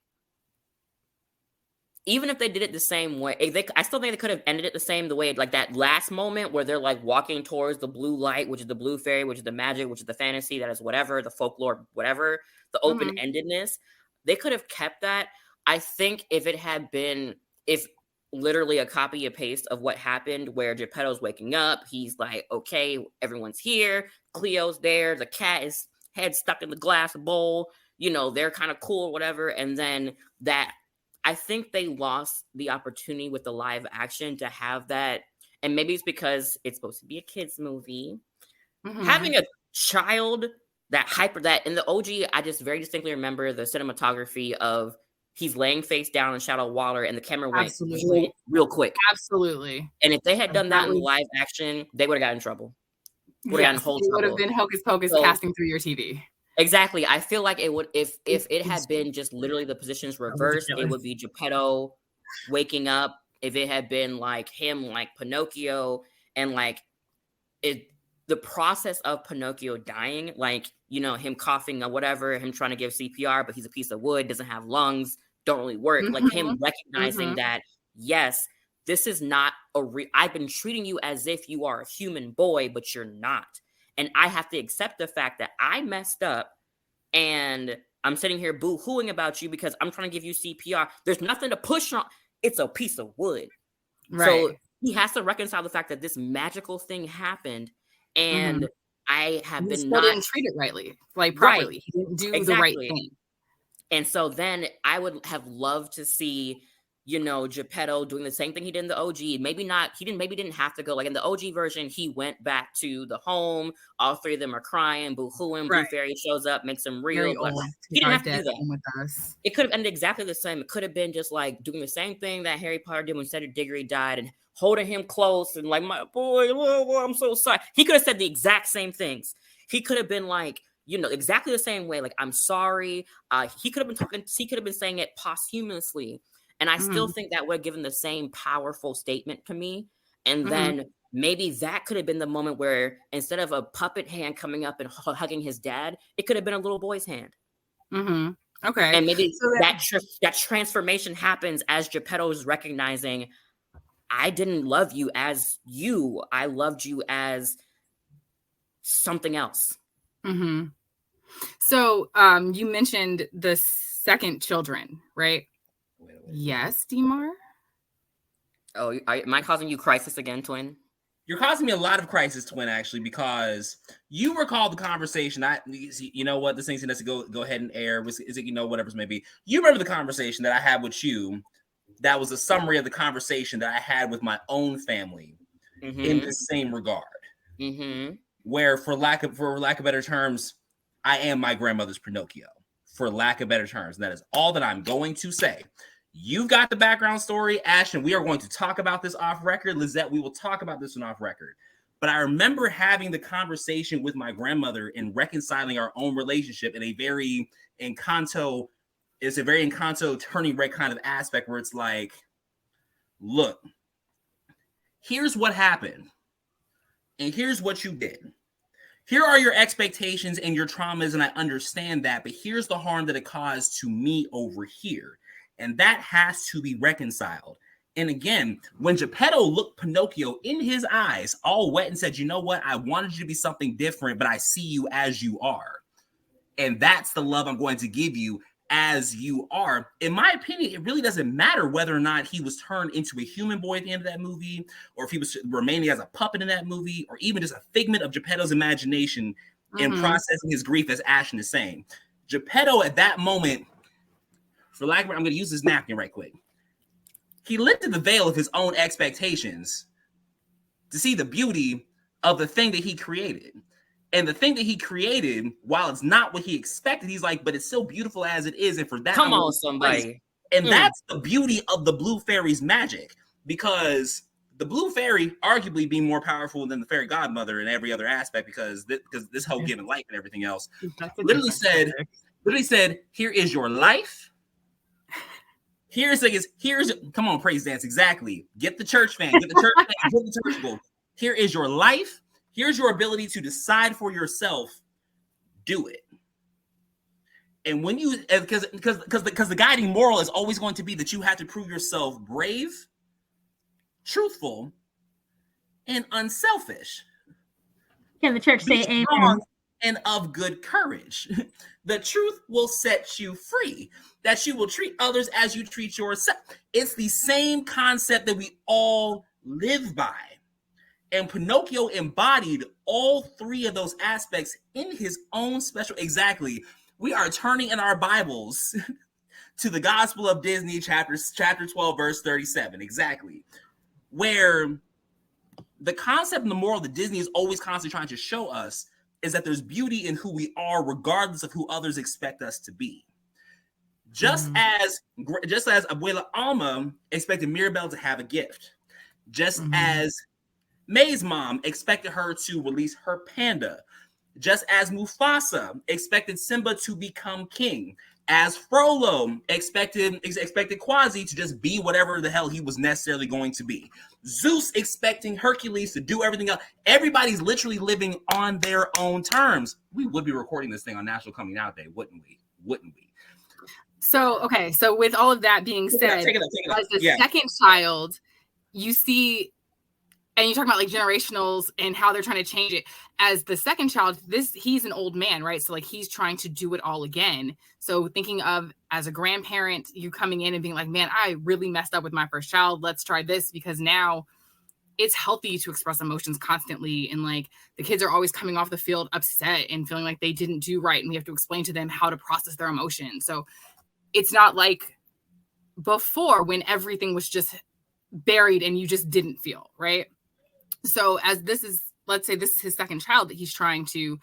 [SPEAKER 3] even if they did it the same way, I still think they could have ended it the way, like that last moment where they're like walking towards the blue light, which is the blue fairy, which is the magic, which is the fantasy, that is whatever, the folklore, whatever, the open-endedness. They could have kept that. I think if literally a copy and paste of what happened, where Geppetto's waking up, he's like, okay, everyone's here, Cleo's there, the cat is head stuck in the glass bowl, they're kind of cool, whatever. And then that, I think they lost the opportunity with the live action to have that. And maybe it's because it's supposed to be a kid's movie. Having a child that in the OG, I just very distinctly remember the cinematography of he's laying face down in shallow water and the camera went real quick.
[SPEAKER 5] Absolutely.
[SPEAKER 3] And if they had done that in live action, they would have gotten in trouble. It would have
[SPEAKER 5] been hocus pocus casting through your TV.
[SPEAKER 3] Exactly. I feel like it would, if it had been just literally the positions reversed, it would be Geppetto waking up. If it had been like him, like Pinocchio, and like the process of Pinocchio dying, like, him coughing or whatever, him trying to give CPR, but he's a piece of wood, doesn't have lungs, don't really work. Like him recognizing that, yes, this is not I've been treating you as if you are a human boy, but you're not. And I have to accept the fact that I messed up and I'm sitting here boo-hooing about you because I'm trying to give you CPR. There's nothing to push on. It's a piece of wood. Right. So he has to reconcile the fact that this magical thing happened and I have been
[SPEAKER 5] didn't treat it properly. Right. He didn't do the right thing.
[SPEAKER 3] And so then I would have loved to see, Geppetto doing the same thing he did in the OG. Maybe didn't have to go. Like in the OG version, he went back to the home. All three of them are crying, boo-hooing. Blue Fairy shows up, makes them real. He didn't have to do that. With us. It could have ended exactly the same. It could have been just like doing the same thing that Harry Potter did when Cedric Diggory died and holding him close and like, my boy, I'm so sorry. He could have said the exact same things. He could have been like, exactly the same way. Like, I'm sorry. He could have been saying it posthumously. And I still think that would have given the same powerful statement to me. And then maybe that could have been the moment where instead of a puppet hand coming up and hugging his dad, it could have been a little boy's hand.
[SPEAKER 5] Okay.
[SPEAKER 3] And maybe that transformation happens as Geppetto is recognizing, I didn't love you as you. I loved you as something else.
[SPEAKER 5] So you mentioned the second children, right? Yes, Demar?
[SPEAKER 3] Oh, am I causing you crisis again, twin?
[SPEAKER 2] You're causing me a lot of crisis, twin, actually, because you recall the conversation. You know what? This thing has to go ahead and air. Is it, whatever's maybe. You remember the conversation that I had with you? That was a summary of the conversation that I had with my own family in the same regard. Where, for lack of better terms, I am my grandmother's Pinocchio. For lack of better terms, and that is all that I'm going to say. You've got the background story, Ashton. We are going to talk about this off record. Lizette, we will talk about this one off record. But I remember having the conversation with my grandmother and reconciling our own relationship in a very Encanto turning red kind of aspect where it's like, look, here's what happened. And here's what you did. Here are your expectations and your traumas, and I understand that. But here's the harm that it caused to me over here. And that has to be reconciled. And again, when Geppetto looked Pinocchio in his eyes, all wet, and said, you know what? I wanted you to be something different, but I see you as you are. And that's the love I'm going to give you as you are. In my opinion, it really doesn't matter whether or not he was turned into a human boy at the end of that movie, or if he was remaining as a puppet in that movie, or even just a figment of Geppetto's imagination in processing his grief, as Ashton is saying. Geppetto at that moment, for lack of, I'm going to use this napkin right quick. He lifted the veil of his own expectations to see the beauty of the thing that he created. And the thing that he created, while it's not what he expected, he's like, but it's so beautiful as it is. And for that,
[SPEAKER 3] come on, somebody.
[SPEAKER 2] And that's the beauty of the Blue Fairy's magic, because the Blue Fairy arguably being more powerful than the Fairy Godmother in every other aspect, because this whole giving life and everything else literally said, here is your life. Here's come on, praise dance. Exactly. Get the church fan, get the church book. Here is your life. Here's your ability to decide for yourself. Do it. And when you, because the guiding moral is always going to be that you have to prove yourself brave, truthful, and unselfish.
[SPEAKER 4] Can the church say amen?
[SPEAKER 2] And of good courage. The truth will set you free. That you will treat others as you treat yourself. It's the same concept that we all live by. And Pinocchio embodied all three of those aspects in his own special. Exactly. We are turning in our Bibles to the Gospel of Disney, chapter 12, verse 37. Exactly. Where the concept and the moral that Disney is always constantly trying to show us is that there's beauty in who we are, regardless of who others expect us to be. Just as Abuela Alma expected Mirabel to have a gift, just as May's mom expected her to release her panda, just as Mufasa expected Simba to become king, as Frollo expected Quasi to just be whatever the hell he was necessarily going to be. Zeus expecting Hercules to do everything else. Everybody's literally living on their own terms. We would be recording this thing on National Coming Out Day, wouldn't we?
[SPEAKER 5] So, okay. So with all of that being said,
[SPEAKER 2] take it up.
[SPEAKER 5] As the second child, you see, and you talk about like generationals and how they're trying to change it. As the second child, he's an old man, right? So like he's trying to do it all again. So thinking of as a grandparent, you coming in and being like, man, I really messed up with my first child. Let's try this, because now it's healthy to express emotions constantly. And like the kids are always coming off the field upset and feeling like they didn't do right. And we have to explain to them how to process their emotions. So it's not like before when everything was just buried and you just didn't feel, right? So as let's say this is his second child that he's trying to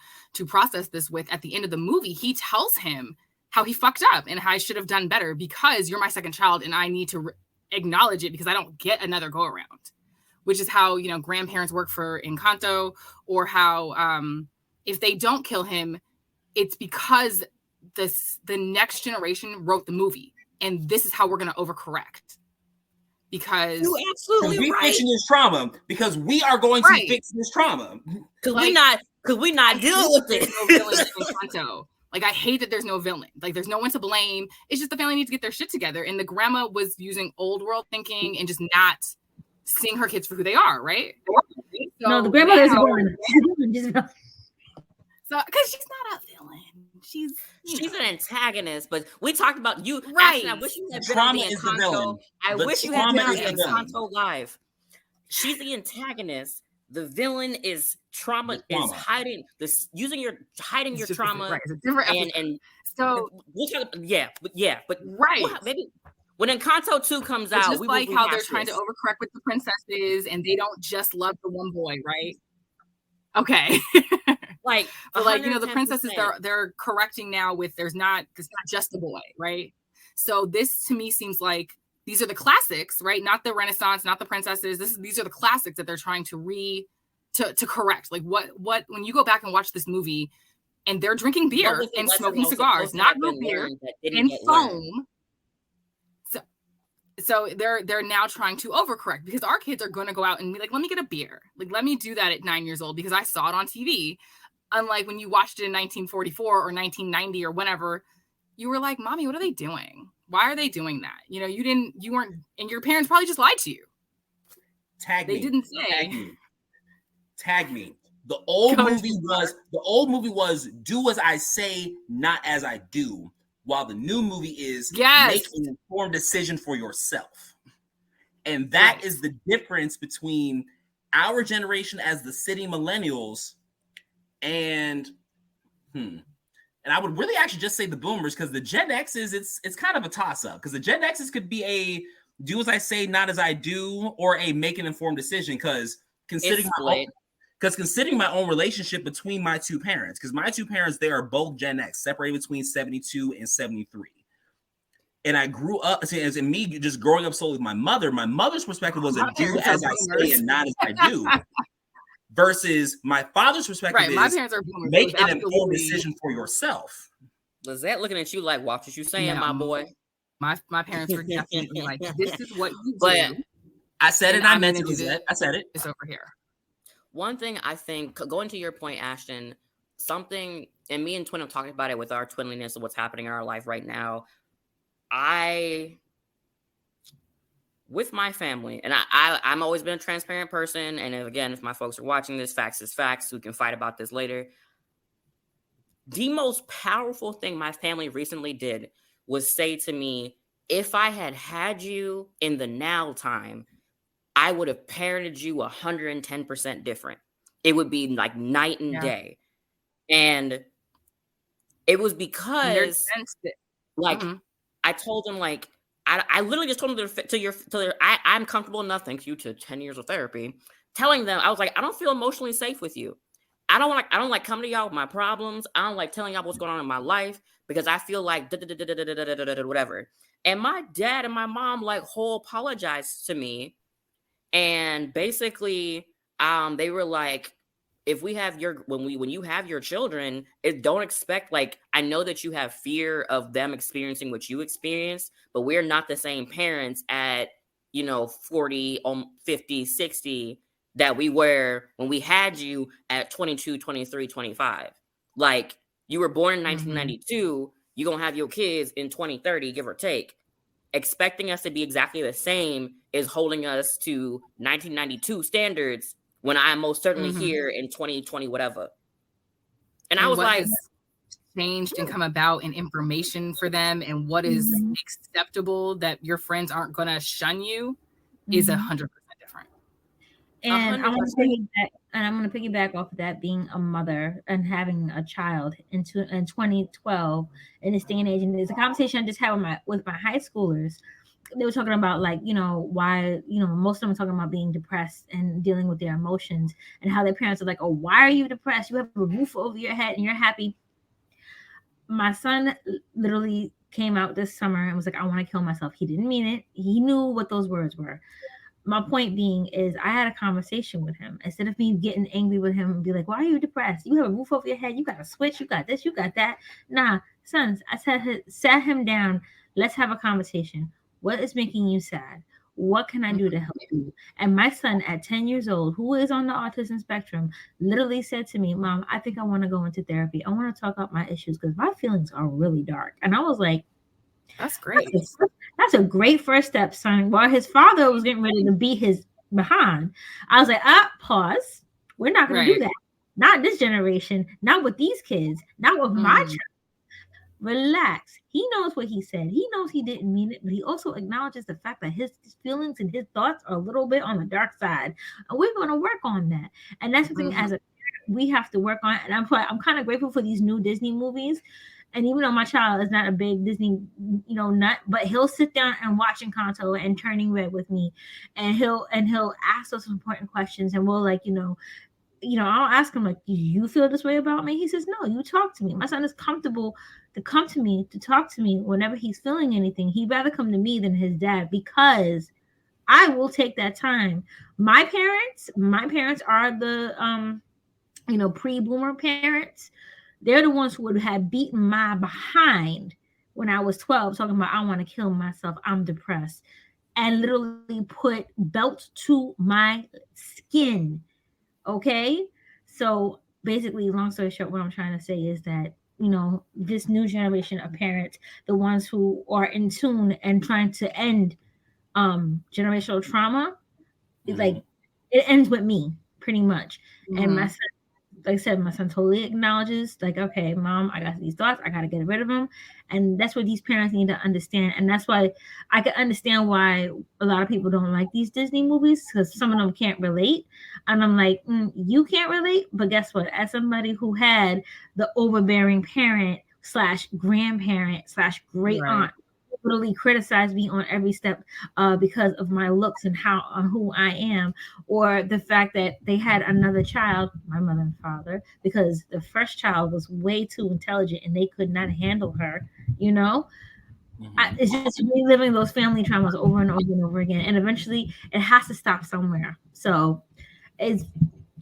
[SPEAKER 5] process this with, at the end of the movie, he tells him how he fucked up and how I should have done better, because you're my second child and I need to acknowledge it because I don't get another go around, which is how, grandparents work for Encanto, or how if they don't kill him, it's because the next generation wrote the movie and this is how we're going to overcorrect. Because
[SPEAKER 3] you're absolutely right.
[SPEAKER 2] Fixing this trauma, because we are going to fix this trauma.
[SPEAKER 3] Because we not dealing with it.
[SPEAKER 5] No villain in Encanto. Like, I hate that there's no villain. Like, there's no one to blame. It's just the family needs to get their shit together. And the grandma was using old world thinking and just not seeing her kids for who they are, right? So
[SPEAKER 4] no, the grandmother is a villain.
[SPEAKER 5] So, because she's not a villain. She's
[SPEAKER 3] an antagonist, but we talked about you.
[SPEAKER 5] Right.
[SPEAKER 3] Actually, I wish you had been on the Encanto. I wish you had been on the Encanto live. She's the antagonist the villain is trauma is hiding this using your hiding your trauma
[SPEAKER 5] right. It's a different
[SPEAKER 3] and
[SPEAKER 5] so
[SPEAKER 3] but
[SPEAKER 5] right.
[SPEAKER 3] Maybe when Encanto 2 comes
[SPEAKER 5] but
[SPEAKER 3] out,
[SPEAKER 5] just like how they're trying to overcorrect with the princesses and they don't just love the one boy, right? Okay.
[SPEAKER 3] Like,
[SPEAKER 5] but like, you know, the princesses they're correcting now with it's not just a boy, right? So this to me seems like these are the classics, right? Not the Renaissance, not the princesses. These are the classics that they're trying to correct. Like what when you go back and watch this movie and they're drinking beer and smoking cigars, not real beer, and foam. So they're now trying to overcorrect because our kids are going to go out and be like, let me get a beer. Like, let me do that at 9 years old because I saw it on TV. Unlike when you watched it in 1944 or 1990 or whenever, you were like, Mommy, what are they doing? Why are they doing that? You know, you weren't, and your parents probably just lied to you. They didn't say.
[SPEAKER 2] Tag me. The old movie was do as I say, not as I do. While the new movie is make an informed decision for yourself. And that is the difference between our generation as the city millennials and I would really actually just say the boomers, because the Gen X's, it's kind of a toss-up, because the Gen X's could be a do as I say, not as I do, or a make an informed decision, because considering my own relationship between my two parents, because my two parents, they are both Gen X, separated between 72 and 73. And I grew up, as in me just growing up solely with my mother's perspective was a do as I say and not as I do. Versus my father's perspective is
[SPEAKER 5] my parents are boomers,
[SPEAKER 2] make an informed decision for yourself.
[SPEAKER 3] Lizette looking at you like, watch what you saying, my boy.
[SPEAKER 5] My parents were definitely like, this is what you do.
[SPEAKER 3] But
[SPEAKER 2] I said it, I meant it, Lizette. I said it.
[SPEAKER 5] It's over here.
[SPEAKER 3] One thing I think, going to your point, Ashton, something, and me and Twin have talked about it with our twinliness of what's happening in our life right now. With my family, and I'm always been a transparent person, and again, if my folks are watching this, facts is facts, we can fight about this later. The most powerful thing my family recently did was say to me, if I had you in the now time, I would have parented you 110% different. It would be like night and day. And it was because I told them, like, I literally just told them I'm comfortable enough, thank you to 10 years of therapy, telling them, I was like, I don't feel emotionally safe with you. I don't like coming to y'all with my problems. I don't like telling y'all what's going on in my life because I feel like whatever. And my dad and my mom like whole apologized to me. And basically, they were like, if we have when you have your children, don't expect, like, I know that you have fear of them experiencing what you experienced, but we're not the same parents at, 40, 50, 60 that we were when we had you at 22, 23, 25. Like, you were born in 1992, you're going to have your kids in 2030, give or take. Expecting us to be exactly the same is holding us to 1992 standards when I'm most certainly here in 2020, whatever. And I was like,
[SPEAKER 5] changed and come about in information for them and what is acceptable that your friends aren't going to shun you is 100% different.
[SPEAKER 4] And I'm going to piggyback off of that, being a mother and having a child in 2012 in this day and age. And there's a conversation I just had with my high schoolers. They were talking about, like, why, most of them are talking about being depressed and dealing with their emotions and how their parents are like, oh, why are you depressed? You have a roof over your head and you're happy. My son literally came out this summer and was like, I want to kill myself. He didn't mean it. He knew what those words were. My point being is I had a conversation with him. Instead of me getting angry with him and be like, why are you depressed? You have a roof over your head. You got a switch. You got this. You got that. Nah, sons, I sat him down. Let's have a conversation. What is making you sad? What can I do to help you? And my son at 10 years old, who is on the autism spectrum, literally said to me, Mom, I think I want to go into therapy. I want to talk about my issues because my feelings are really dark. And I was like,
[SPEAKER 5] that's great.
[SPEAKER 4] That's a great first step, son. While his father was getting ready to beat his behind, I was like, pause. We're not going to do that. Not this generation. Not with these kids. Not with my child. Relax. He knows what he said. He knows he didn't mean it, but he also acknowledges the fact that his feelings and his thoughts are a little bit on the dark side. And we're going to work on that. And that's the thing as a parent, we have to work on. And I'm kind of grateful for these new Disney movies. And even though my child is not a big Disney, nut, but he'll sit down and watch Encanto and Turning Red with me, and he'll ask those important questions, and we'll I'll ask him, like, do you feel this way about me? He says, no, you talk to me. My son is comfortable to come to me, to talk to me whenever he's feeling anything. He'd rather come to me than his dad, because I will take that time. My parents are the pre-boomer parents. They're the ones who would have beaten my behind when I was 12, talking about, I want to kill myself, I'm depressed, and literally put belts to my skin. Okay? So basically, long story short, what I'm trying to say is that, this new generation of parents, the ones who are in tune and trying to end generational trauma, like, it ends with me pretty much. And my son, like I said, my son totally acknowledges, like, okay, Mom, I got these thoughts, I got to get rid of them. And that's what these parents need to understand. And that's why I can understand why a lot of people don't like these Disney movies, because some of them can't relate. And I'm like, you can't relate? But guess what? As somebody who had the overbearing parent / grandparent / great aunt literally criticized me on every step because of my looks and who I am, or the fact that they had another child, my mother and father, because the first child was way too intelligent and they could not handle her. It's just reliving those family traumas over and over and over again, and eventually it has to stop somewhere. So it's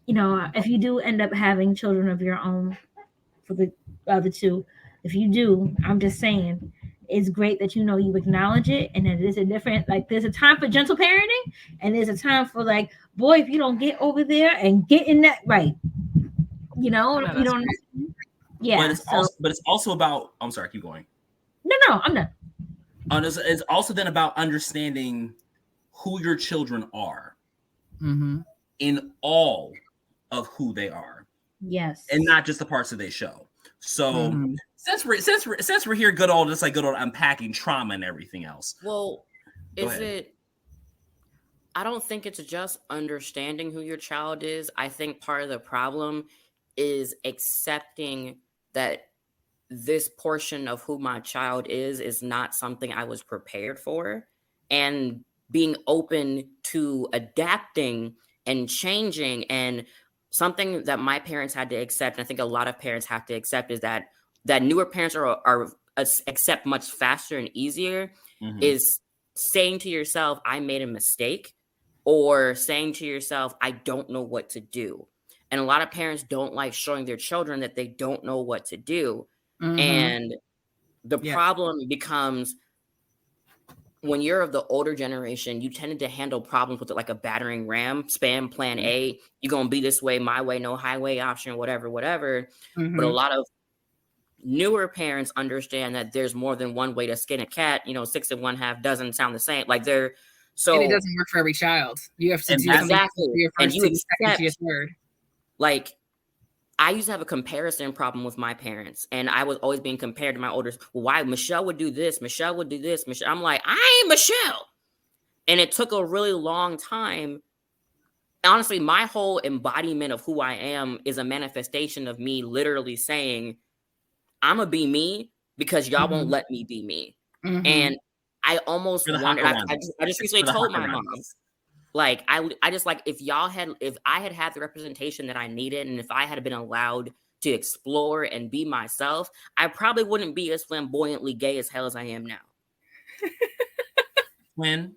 [SPEAKER 4] if you do end up having children of your own, for the other two, if you do, I'm just saying, it's great that you acknowledge it, and that it is a different, like, there's a time for gentle parenting, and there's a time for, like, boy, if you don't get over there and get in that right, you don't. Yeah,
[SPEAKER 2] but it's also about. I'm sorry, keep going.
[SPEAKER 4] No, I'm done.
[SPEAKER 2] It's also then about understanding who your children are, in all of who they are.
[SPEAKER 4] Yes,
[SPEAKER 2] and not just the parts that they show. So since we're here, good old unpacking trauma and everything else.
[SPEAKER 3] Well, I don't think it's just understanding who your child is. I think part of the problem is accepting that this portion of who my child is not something I was prepared for, and being open to adapting and changing. And something that my parents had to accept, and I think a lot of parents have to accept, is that newer parents are accept much faster and easier, is saying to yourself, I made a mistake, or saying to yourself, I don't know what to do. And a lot of parents don't like showing their children that they don't know what to do. And the problem becomes, when you're of the older generation, you tended to handle problems with it like a battering ram, spam plan A, you're going to be this way, my way, no highway option, whatever. But a lot of newer parents understand that there's more than one way to skin a cat. 6 1/2 doesn't sound the same. Like, and
[SPEAKER 5] it doesn't work for every child. You have to do
[SPEAKER 3] exactly.
[SPEAKER 5] Your first, and you accept your third.
[SPEAKER 3] Like, I used to have a comparison problem with my parents, and I was always being compared to my older. Why Michelle would do this? Michelle would do this. I'm like, I ain't Michelle. And it took a really long time. Honestly, my whole embodiment of who I am is a manifestation of me literally saying, I'm going to be me because y'all won't let me be me. And I almost wanted, I just recently told my mom, like, I just, like, if I had the representation that I needed, and if I had been allowed to explore and be myself, I probably wouldn't be as flamboyantly gay as hell as I am now.
[SPEAKER 2] When?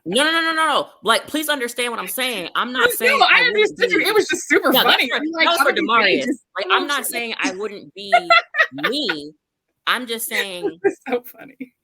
[SPEAKER 3] No. Like, please understand what I'm saying. I'm not saying.
[SPEAKER 5] No, I understood you. It was just super funny.
[SPEAKER 3] That was for Demarius. Like, I'm not saying I wouldn't be me. I'm just saying.
[SPEAKER 5] It's so funny.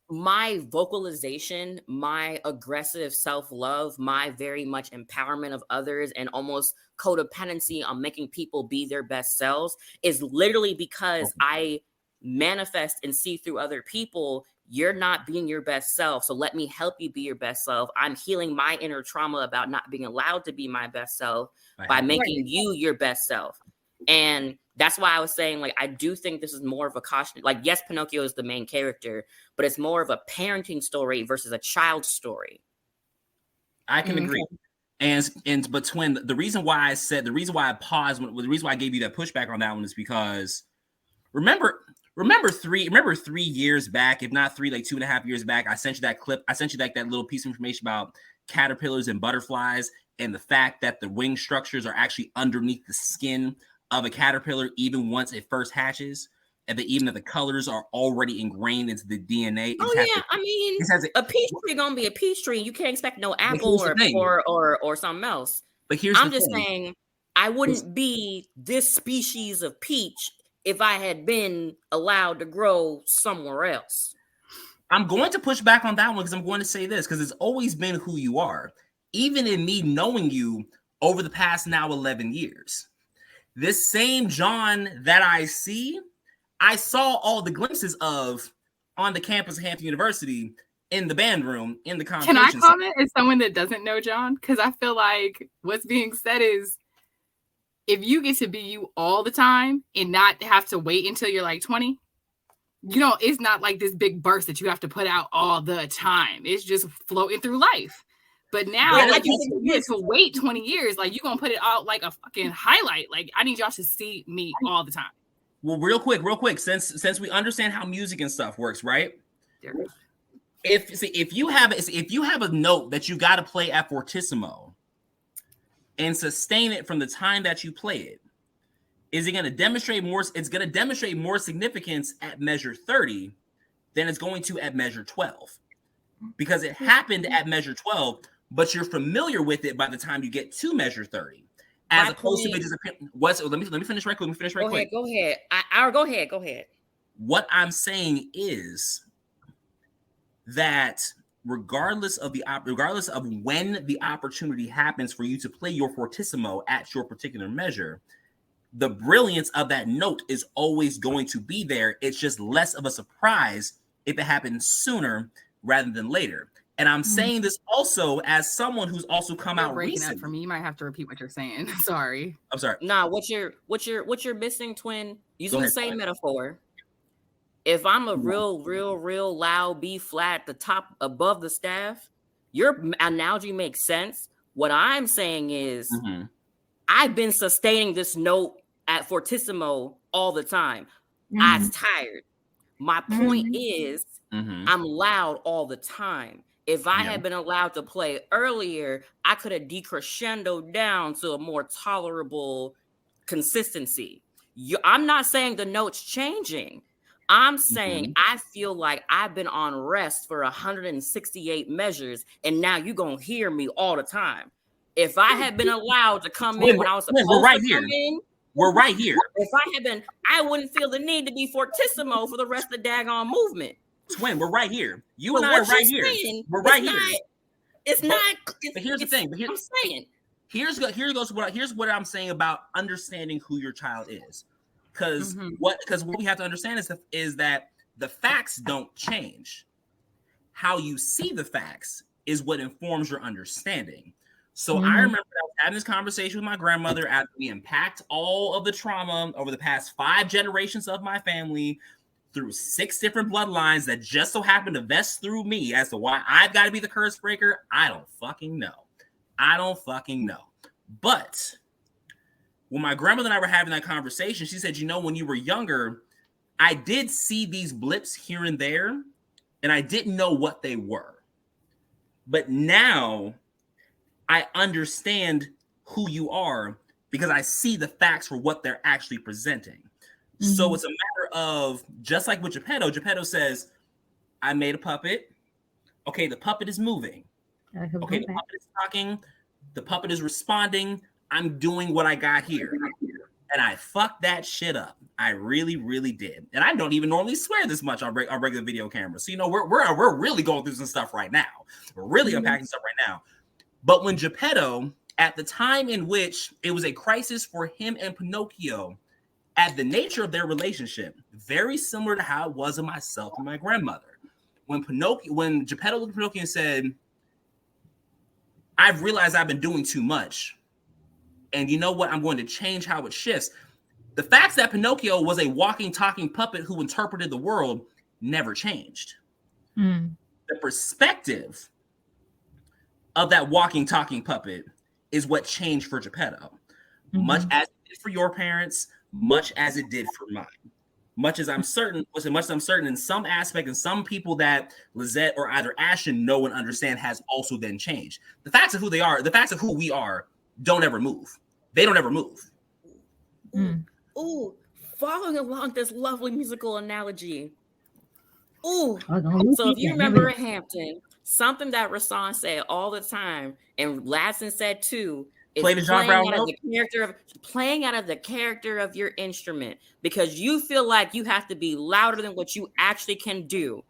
[SPEAKER 3] My vocalization, my aggressive self-love, my very much empowerment of others, and almost codependency on making people be their best selves is literally because I manifest and see through other people. You're not being your best self, so let me help you be your best self. I'm healing my inner trauma about not being allowed to be my best self by making you your best self. And That's why I was saying, like, I do think this is more of a caution. Like, yes, Pinocchio is the main character, but it's more of a parenting story versus a child story.
[SPEAKER 2] I can agree. But Twin, the reason why I paused, the reason why I gave you that pushback on that one is because remember 3 years back, if not 3, like 2.5 years back, I sent you that clip. I sent you that little piece of information about caterpillars and butterflies and the fact that the wing structures are actually underneath the skin of a caterpillar, even once it first hatches, and even that the colors are already ingrained into the DNA.
[SPEAKER 3] A peach tree gonna be a peach tree. You can't expect no apple or something else. But I'm just saying, I wouldn't be this species of peach if I had been allowed to grow somewhere else.
[SPEAKER 2] I'm going to push back on that one because I'm going to say this, because it's always been who you are. Even in me knowing you over the past now 11 years, this same John that I see, I saw all the glimpses of on the campus of Hampton University, in the band room, in the conversation.
[SPEAKER 5] Can I comment as someone that doesn't know John? Because I feel like what's being said is, if you get to be you all the time and not have to wait until you're like 20, it's not like this big burst that you have to put out all the time. It's just floating through life. But now, you get to wait 20 years, like, you're going to put it out like a fucking highlight. Like, I need y'all to see me all the time.
[SPEAKER 2] Well, real quick, since we understand how music and stuff works, right? If you have a note that you got to play at fortissimo and sustain it from the time that you play it, is it going to demonstrate more? It's going to demonstrate more significance at measure 30 than it's going to at measure 12, because it happened at measure 12, but you're familiar with it by the time you get to measure 30. As opposed to just let me finish right quick.
[SPEAKER 3] Go ahead. Go ahead.
[SPEAKER 2] What I'm saying is that regardless of when the opportunity happens for you to play your fortissimo at your particular measure, the brilliance of that note is always going to be there. It's just less of a surprise if it happens sooner rather than later. And I'm saying this also as someone who's also come out recently.
[SPEAKER 5] Up for me. You might have to repeat what you're saying. Sorry.
[SPEAKER 2] I'm sorry.
[SPEAKER 3] Nah, what you're missing, Twin, using the same metaphor. If I'm a real loud B flat, the top above the staff, your analogy makes sense. What I'm saying is, I've been sustaining this note at fortissimo all the time. I'm tired. My point is, I'm loud all the time. If I had been allowed to play earlier, I could have decrescendoed down to a more tolerable consistency. I'm not saying the note's changing. I'm saying I feel like I've been on rest for 168 measures, and now you're going to hear me all the time. If I had been allowed to come in when I was supposed to come in,
[SPEAKER 2] we're right here.
[SPEAKER 3] If I had been, I wouldn't feel the need to be fortissimo for the rest of the daggone movement.
[SPEAKER 2] Twin, we're right here. You and I are right here. We're right here. But here's the thing.
[SPEAKER 3] I'm saying.
[SPEAKER 2] Here's what I'm saying about understanding who your child is. Because what we have to understand is that the facts don't change. How you see the facts is what informs your understanding. So I remember I was having this conversation with my grandmother after we unpacked all of the trauma over the past 5 generations of my family, through 6 different bloodlines that just so happen to vest through me. As to why I've got to be the curse breaker, I don't fucking know. But when my grandmother and I were having that conversation, she said, when you were younger, I did see these blips here and there, and I didn't know what they were. But now I understand who you are because I see the facts for what they're actually presenting. So it's a matter of, just like with Geppetto says, I made a puppet. Okay, the puppet is moving. Okay, the puppet is talking. The puppet is responding. I'm doing what I got here. And I fucked that shit up. I really, really did. And I don't even normally swear this much on regular video cameras. So, we're really going through some stuff right now. We're really unpacking stuff right now. But when Geppetto, at the time in which it was a crisis for him and Pinocchio, at the nature of their relationship, very similar to how it was in myself and my grandmother. When Geppetto looked at Pinocchio and said, I've realized I've been doing too much. And you know what? I'm going to change how it shifts. The facts that Pinocchio was a walking, talking puppet who interpreted the world never changed. The perspective of that walking, talking puppet is what changed for Geppetto. Much as it did for your parents, much as it did for mine. Much as I'm certain in some aspect, and some people that Lizette or either Ashton know and understand has also then changed. The facts of who they are, the facts of who we are, don't ever move. They don't ever move.
[SPEAKER 3] Ooh, following along this lovely musical analogy. Ooh, so if you remember in Hampton, something that Rasan said all the time, and Ladson said too, is playing out of the character of your instrument, because you feel like you have to be louder than what you actually can do.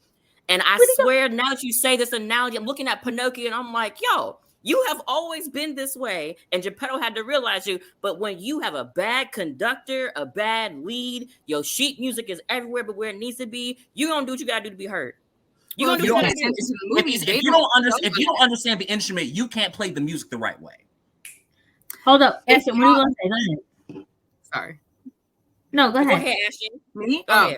[SPEAKER 3] And I swear, now that you say this analogy, I'm looking at Pinocchio and I'm like, yo, you have always been this way. And Geppetto had to realize you. But when you have a bad conductor, a bad lead, your sheet music is everywhere but where it needs to be, you're going to do what you got to do to be heard. You're going to do what you got to do.
[SPEAKER 2] If you don't understand the instrument, you can't play the music the right way.
[SPEAKER 4] Hold up, Ashton. What are you going to say? Go ahead.
[SPEAKER 5] Sorry.
[SPEAKER 4] No, go ahead.
[SPEAKER 3] Go ahead, Ashton.
[SPEAKER 5] Me?
[SPEAKER 3] Go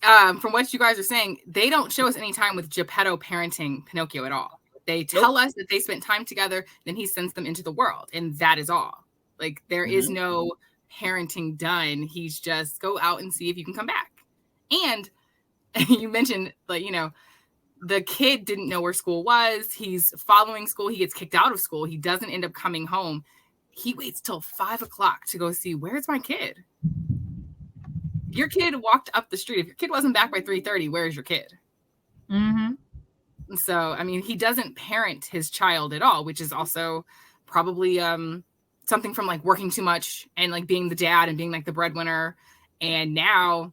[SPEAKER 3] ahead.
[SPEAKER 5] From what you guys are saying, they don't show us any time with Geppetto parenting Pinocchio at all. They tell us that they spent time together, then he sends them into the world, and that is all. Like, there is no parenting done. He's just go out and see if you can come back. And you mentioned, like, you know, the kid didn't know where school was. He's following school. He gets kicked out of school. He doesn't end up coming home. He waits till 5 o'clock to go see, where's my kid? Your kid walked up the street. If your kid wasn't back by 3:30, where's your kid? So, I mean, he doesn't parent his child at all, which is also probably something from like working too much and like being the dad and being like the breadwinner. And now,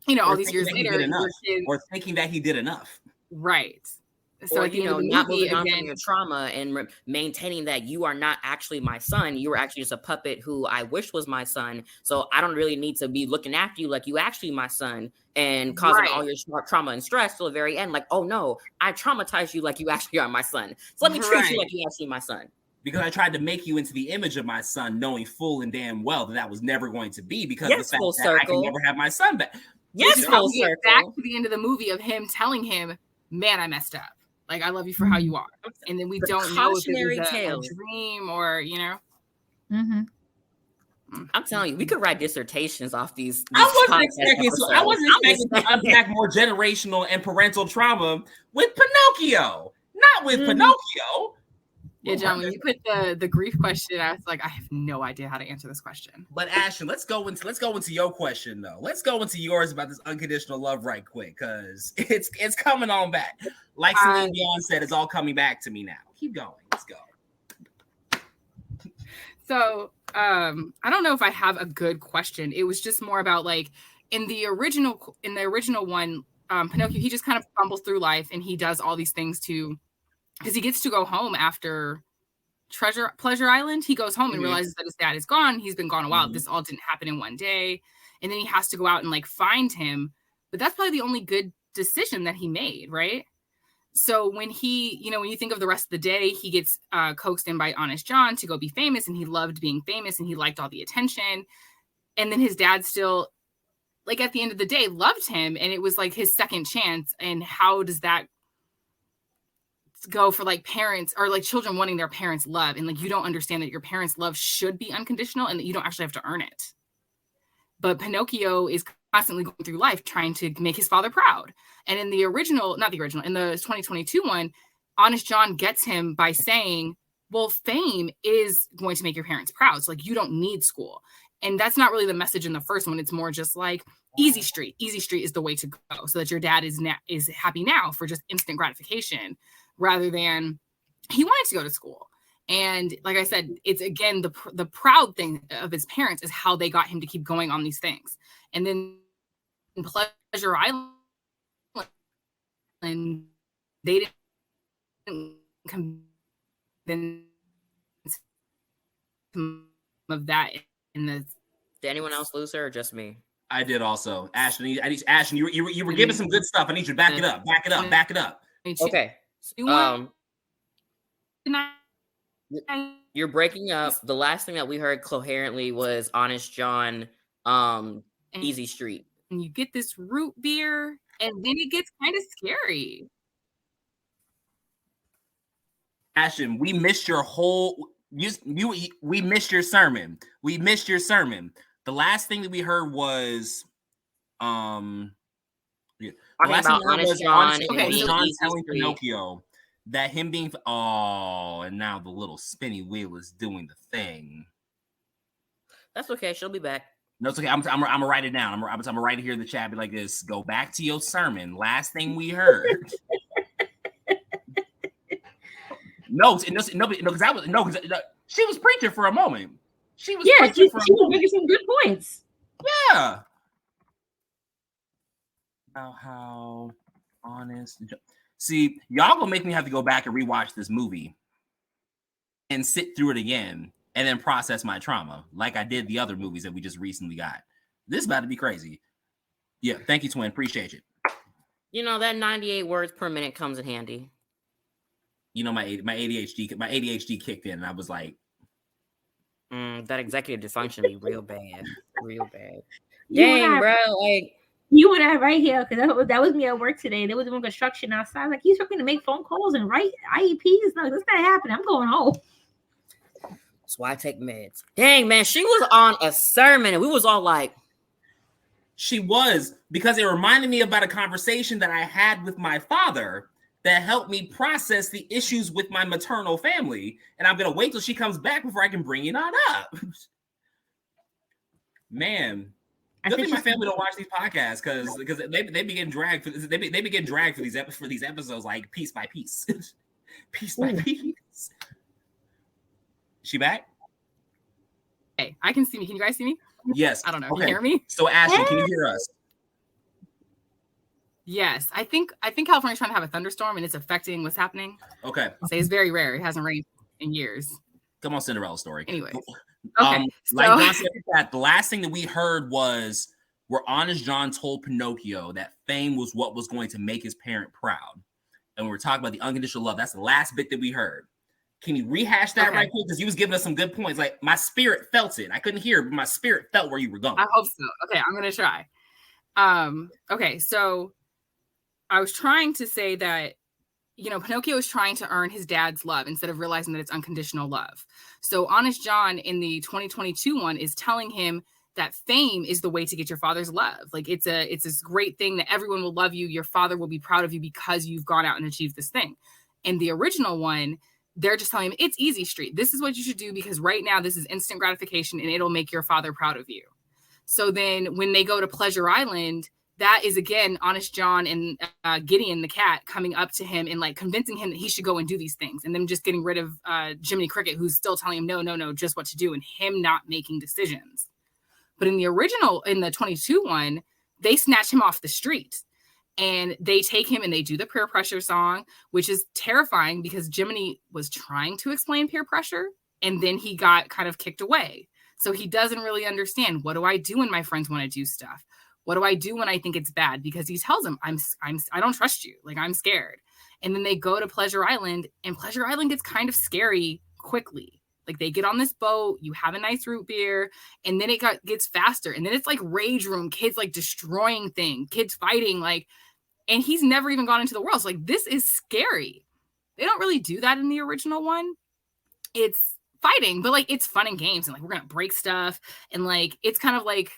[SPEAKER 5] you know, all these years later,
[SPEAKER 2] or thinking that he did enough.
[SPEAKER 5] Right. So,
[SPEAKER 3] or, you know, not moving on from your trauma and maintaining that you are not actually my son. You were actually just a puppet who I wish was my son. So I don't really need to be looking after you like you actually my son and causing all your trauma and stress till the very end. Like, oh no, I traumatized you like you actually are my son. So let me treat you like you actually my son.
[SPEAKER 2] Because I tried to make you into the image of my son, knowing full and damn well that was never going to be, because of the fact that I can never have my son back.
[SPEAKER 5] Yes, full circle. Back to the end of the movie of him telling him, man, I messed up. Like, I love you for how you are. And then we don't know if it was a dream or, you know.
[SPEAKER 3] I'm telling you, we could write dissertations off these
[SPEAKER 2] I wasn't expecting to unpack more generational and parental trauma with Pinocchio, not with Pinocchio.
[SPEAKER 5] Yeah, John, when you put the grief question, I was like, I have no idea how to answer this question.
[SPEAKER 2] But Ashton, let's go into your question though. Let's go into yours about this unconditional love right quick, because it's coming on back. Like Celine Dion said, it's all coming back to me now. Keep going. Let's go.
[SPEAKER 5] So I don't know if I have a good question. It was just more about like in the original one, Pinocchio, he just kind of fumbles through life and he does all these things because he gets to go home after Pleasure Island. He goes home and realizes that his dad is gone. He's been gone a while. This all didn't happen in one day. And then he has to go out and like find him. But that's probably the only good decision that he made, right? So when you think of the rest of the day, he gets coaxed in by Honest John to go be famous, and he loved being famous and he liked all the attention. And then his dad still, like at the end of the day, loved him, and it was like his second chance. And how does that go for like parents or like children wanting their parents' love, and like you don't understand that your parents' love should be unconditional and that you don't actually have to earn it. But Pinocchio is constantly going through life trying to make his father proud. And in the in the 2022 one, Honest John gets him by saying, well, fame is going to make your parents proud. So like, you don't need school. And that's not really the message in the first one. It's more just like easy street is the way to go, so that your dad is happy now for just instant gratification, rather than he wanted to go to school. And like I said, it's again, the proud thing of his parents is how they got him to keep going on these things. And then in Pleasure Island, they didn't convince him of that in the.
[SPEAKER 3] Did anyone else lose her or just me?
[SPEAKER 2] I did also. Ashton, Ashton, you were giving some good stuff. I need you to back it up.
[SPEAKER 3] Okay. You're breaking up. The last thing that we heard coherently was Honest John Easy Street.
[SPEAKER 5] And you get this root beer, and then it gets kind of scary.
[SPEAKER 2] Ashton, we missed your whole we missed your sermon. We missed your sermon. The last thing that we heard was the last thing
[SPEAKER 3] Honest John
[SPEAKER 2] telling Pinocchio that him being and now the little spinny wheel is doing the thing.
[SPEAKER 3] That's okay. She'll be back.
[SPEAKER 2] No, it's okay. I'm gonna write it down. I'm gonna write it here in the chat. Be like this. Go back to your sermon. Last thing we heard. Because she was preaching for a moment. She was
[SPEAKER 4] she was making some good points.
[SPEAKER 2] Yeah. How honest. See, y'all gonna make me have to go back and rewatch this movie and sit through it again and then process my trauma like I did the other movies that we just recently got. This is about to be crazy. Yeah, thank you, twin. Appreciate it.
[SPEAKER 3] You know, that 98 words per minute comes in handy.
[SPEAKER 2] You know, my ADHD kicked in, and I was like,
[SPEAKER 3] that executive dysfunction be real bad. Real bad. Dang, bro. Like,
[SPEAKER 4] you and I right here, because that was me at work today. They were doing construction outside. Like, you talking to make phone calls and write IEPs? No, that's not happening. I'm going home.
[SPEAKER 3] That's why I take meds. Dang, man, she was on a sermon, and we was all like,
[SPEAKER 2] she was, because it reminded me about a conversation that I had with my father that helped me process the issues with my maternal family. And I'm going to wait till she comes back before I can bring it on up. Man, good thing my family don't watch these podcasts because they be getting dragged. They be getting dragged for these episodes like piece by piece. Piece by piece. She back?
[SPEAKER 5] Hey, I can see me. Can you guys see me?
[SPEAKER 2] Yes.
[SPEAKER 5] I don't know.
[SPEAKER 2] Okay.
[SPEAKER 5] Can you hear me?
[SPEAKER 2] So Ashley, can you hear us?
[SPEAKER 5] Yes, I think California's trying to have a thunderstorm and it's affecting what's happening.
[SPEAKER 2] Okay.
[SPEAKER 5] So it's very rare. It hasn't rained in years.
[SPEAKER 2] Come on, Cinderella story.
[SPEAKER 5] Anyways.
[SPEAKER 2] Okay. Like John said, that the last thing that we heard was where Honest John told Pinocchio that fame was what was going to make his parent proud. And we were talking about the unconditional love. That's the last bit that we heard. Can you rehash that right quick? Because you was giving us some good points. Like my spirit felt it. I couldn't hear it, but my spirit felt where you were going.
[SPEAKER 5] I hope so. Okay, I'm gonna try. Okay, so I was trying to say that, you know, Pinocchio is trying to earn his dad's love instead of realizing that it's unconditional love. So Honest John in the 2022 one is telling him that fame is the way to get your father's love. Like it's this great thing that everyone will love you. Your father will be proud of you because you've gone out and achieved this thing. In the original one, they're just telling him it's easy street. This is what you should do because right now this is instant gratification and it'll make your father proud of you. So then when they go to Pleasure Island, that is again Honest John and Gideon the cat coming up to him and like convincing him that he should go and do these things, and them just getting rid of Jiminy Cricket, who's still telling him no, just what to do, and him not making decisions. But in the original, in the 22 one, they snatch him off the street and they take him and they do the peer pressure song, which is terrifying because Jiminy was trying to explain peer pressure and then he got kind of kicked away. So he doesn't really understand, what do I do when my friends want to do stuff? What do I do when I think it's bad? Because he tells him, I don't trust you. Like, I'm scared. And then they go to Pleasure Island, and Pleasure Island gets kind of scary quickly. Like, they get on this boat, you have a nice root beer, and then it gets faster. And then it's like rage room, kids like destroying things, kids fighting, like, and he's never even gone into the world. So like, this is scary. They don't really do that in the original one. It's fighting, but like, it's fun and games, and like, we're going to break stuff. And like, it's kind of like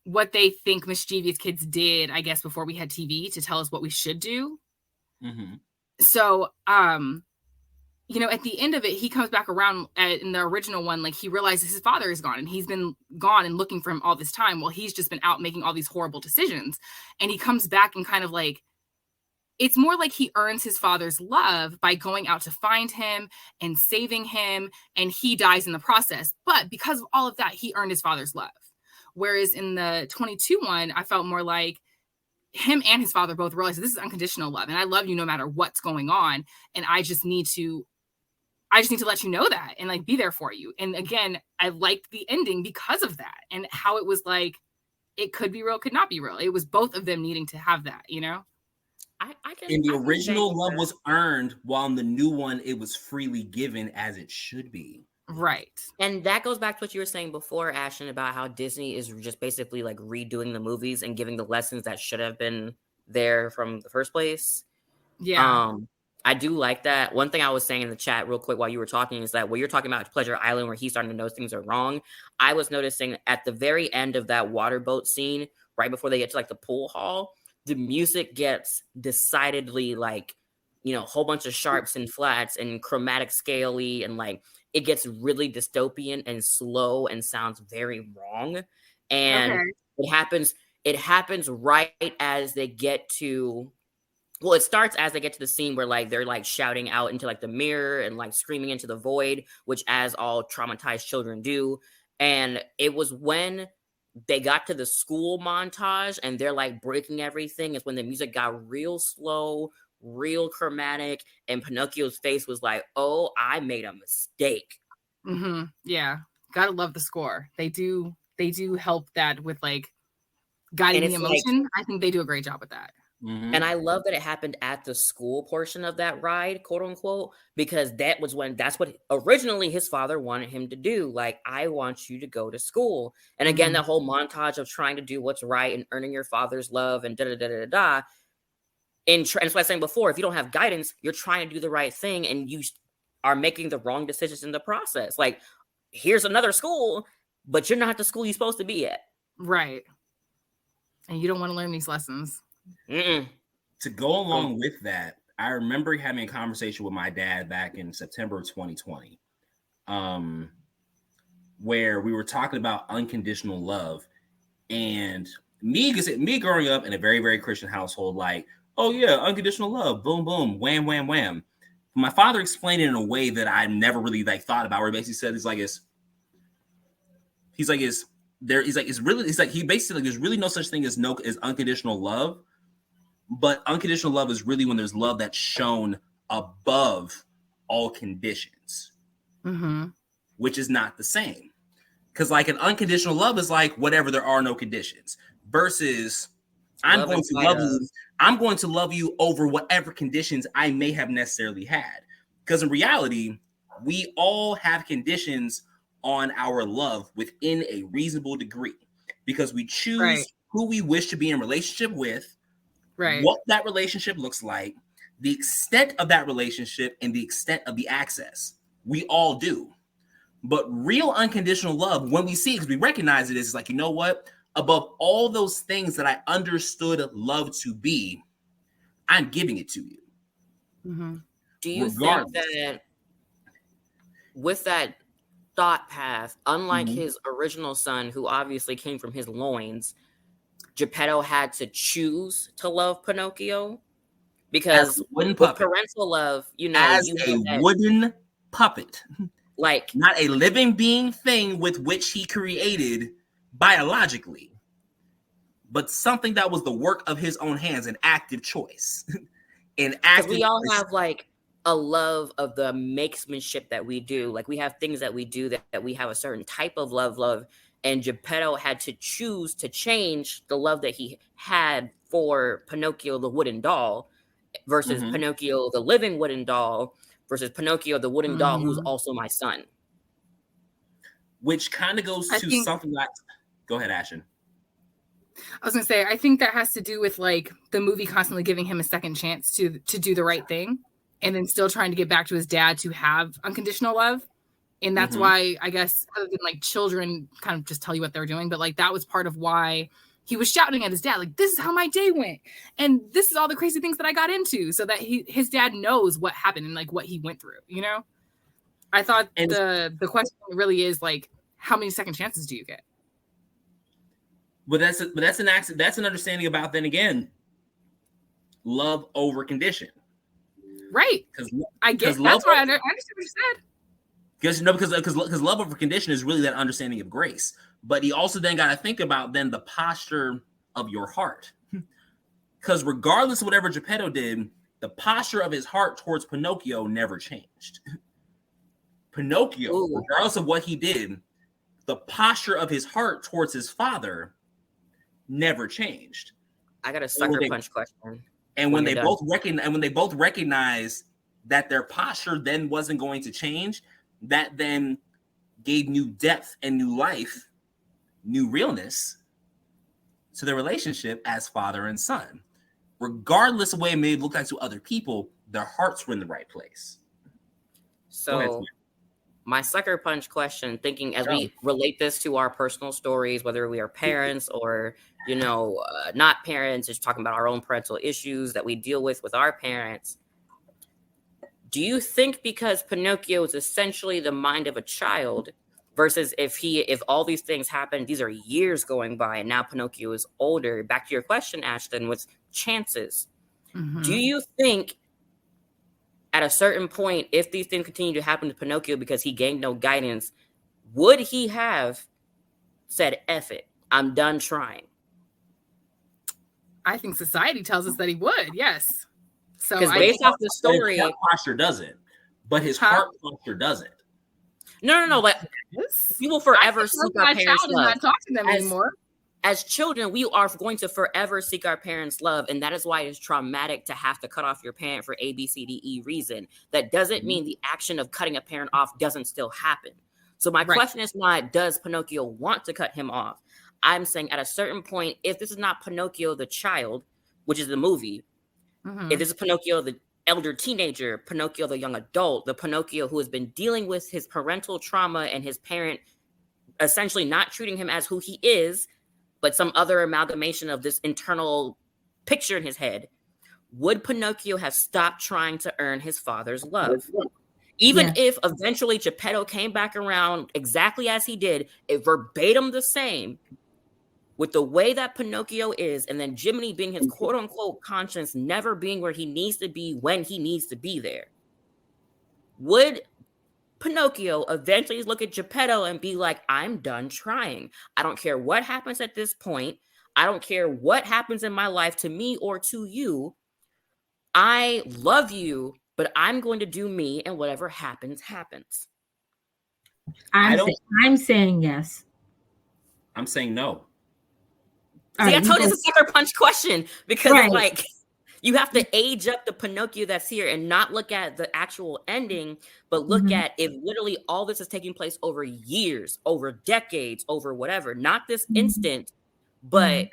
[SPEAKER 5] what they think mischievous kids did, I guess, before we had TV to tell us what we should do. Mm-hmm. So, you know, at the end of it, he comes back around in the original one, like he realizes his father is gone and he's been gone and looking for him all this time while he's just been out making all these horrible decisions. And he comes back and kind of like, it's more like he earns his father's love by going out to find him and saving him, and he dies in the process. But because of all of that, he earned his father's love. Whereas in the 22 one, I felt more like him and his father both realized this is unconditional love. And I love you no matter what's going on. And I just need to let you know that and like be there for you. And again, I liked the ending because of that and how it was like, it could be real, could not be real. It was both of them needing to have that, you know?
[SPEAKER 2] In the original, love was earned, while in the new one, it was freely given as it should be.
[SPEAKER 5] Right.
[SPEAKER 3] And that goes back to what you were saying before, Ashton, about how Disney is just basically like redoing the movies and giving the lessons that should have been there from the first place.
[SPEAKER 5] Yeah.
[SPEAKER 3] I do like that. One thing I was saying in the chat real quick while you were talking is that when you're talking about Pleasure Island, where he's starting to notice things are wrong, I was noticing at the very end of that water boat scene, right before they get to like the pool hall, the music gets decidedly like, you know, a whole bunch of sharps and flats and chromatic scale-y, and like it gets really dystopian and slow and sounds very wrong. And it happens right as they get to, well, it starts as they get to the scene where like they're like shouting out into like the mirror and like screaming into the void, which as all traumatized children do. And it was when they got to the school montage and they're like breaking everything is when the music got real slow, real chromatic, and Pinocchio's face was like, oh, I made a mistake.
[SPEAKER 5] Mm-hmm. Yeah. Gotta love the score. They do help that with like guiding the emotion. Like, I think they do a great job with that.
[SPEAKER 3] Mm-hmm. And I love that it happened at the school portion of that ride, quote unquote, because that's what originally his father wanted him to do. Like, I want you to go to school. And again, the whole montage of trying to do what's right and earning your father's love and da-da-da-da-da. And that's what I was saying before, if you don't have guidance, you're trying to do the right thing and you are making the wrong decisions in the process. Like, here's another school, but you're not the school you're supposed to be at.
[SPEAKER 5] Right. And you don't want to learn these lessons.
[SPEAKER 2] Mm-mm. To go along with that, I remember having a conversation with my dad back in September of 2020, where we were talking about unconditional love. And me growing up in a very, very Christian household, like, oh yeah, unconditional love, boom, boom, wham, wham, wham. My father explained it in a way that I never really like thought about, where he basically said, there's really no such thing as unconditional love. But unconditional love is really when there's love that's shown above all conditions, which is not the same. Because like an unconditional love is like whatever, there are no conditions, versus I'm going to love you over whatever conditions I may have necessarily had. Because in reality, we all have conditions on our love within a reasonable degree, because we choose who we wish to be in relationship with. Right. What that relationship looks like, the extent of that relationship, and the extent of the access. We all do. But real unconditional love, when we see it, because we recognize it, is like, you know what? Above all those things that I understood love to be, I'm giving it to you.
[SPEAKER 3] Mm-hmm. Do you think that with that thought path, unlike his original son, who obviously came from his loins, Geppetto had to choose to love Pinocchio? Because with parental love, you know,
[SPEAKER 2] as a wooden puppet, like not a living being thing with which he created biologically, but something that was the work of his own hands, an active choice.
[SPEAKER 3] We all have like a love of the makesmanship that we do. Like we have things that we do that we have a certain type of love. And Geppetto had to choose to change the love that he had for Pinocchio, the wooden doll, versus Pinocchio, the living wooden doll, versus Pinocchio, the wooden doll, who's also my son.
[SPEAKER 2] Which kind of goes to something like... Go ahead, Ashton.
[SPEAKER 5] I was going to say, I think that has to do with like the movie constantly giving him a second chance to do the right thing, and then still trying to get back to his dad to have unconditional love. And that's why, I guess, other than like children kind of just tell you what they're doing, but like that was part of why he was shouting at his dad, like, this is how my day went. And this is all the crazy things that I got into, so that his dad knows what happened and like what he went through, you know? I thought the question really is like, how many second chances do you get?
[SPEAKER 2] But that's an understanding about, then again, love over condition.
[SPEAKER 5] Right. Because I guess that's why I understand what you said.
[SPEAKER 2] Because love over condition is really that understanding of grace. But you also then got to think about then the posture of your heart. Because regardless of whatever Geppetto did, the posture of his heart towards Pinocchio never changed. Pinocchio, regardless of what he did, the posture of his heart towards his father never changed.
[SPEAKER 3] I got a sucker punch question.
[SPEAKER 2] And when they both recognize that their posture then wasn't going to change, that then gave new depth and new life, new realness to their relationship as father and son. Regardless of what it may look like to other people, their hearts were in the right place.
[SPEAKER 3] So my sucker punch question, thinking as we relate this to our personal stories, whether we are parents or, not parents, just talking about our own parental issues that we deal with our parents. Do you think because Pinocchio is essentially the mind of a child versus if all these things happen, these are years going by and now Pinocchio is older, back to your question, Ashton, with chances. Mm-hmm. Do you think at a certain point, if these things continue to happen to Pinocchio because he gained no guidance, would he have said, F it, I'm done trying?
[SPEAKER 5] I think society tells us that he would, yes. So
[SPEAKER 3] because based off the story,
[SPEAKER 2] his heart posture doesn't, but his heart posture doesn't.
[SPEAKER 3] No. Like we will forever seek our parents' love.
[SPEAKER 5] Not talk to them anymore.
[SPEAKER 3] As children, we are going to forever seek our parents' love, and that is why it's traumatic to have to cut off your parent for A, B, C, D, E reason. That doesn't mean the action of cutting a parent off doesn't still happen. So my question is not, does Pinocchio want to cut him off? I'm saying at a certain point, if this is not Pinocchio the child, which is the movie, if this is Pinocchio the elder teenager, Pinocchio the young adult, the Pinocchio who has been dealing with his parental trauma and his parent essentially not treating him as who he is, but some other amalgamation of this internal picture in his head, would Pinocchio have stopped trying to earn his father's love? Even if eventually Geppetto came back around exactly as he did, it verbatim the same, with the way that Pinocchio is, and then Jiminy being his quote-unquote conscience never being where he needs to be when he needs to be there, would Pinocchio eventually look at Geppetto and be like, I'm done trying. I don't care what happens at this point. I don't care what happens in my life to me or to you. I love you, but I'm going to do me, and whatever happens, happens.
[SPEAKER 4] I'm saying yes.
[SPEAKER 2] I'm saying no.
[SPEAKER 3] See, I told you it's a sucker punch question because you have to age up the Pinocchio that's here and not look at the actual ending, but look at if literally all this is taking place over years, over decades, over whatever, not this instant, but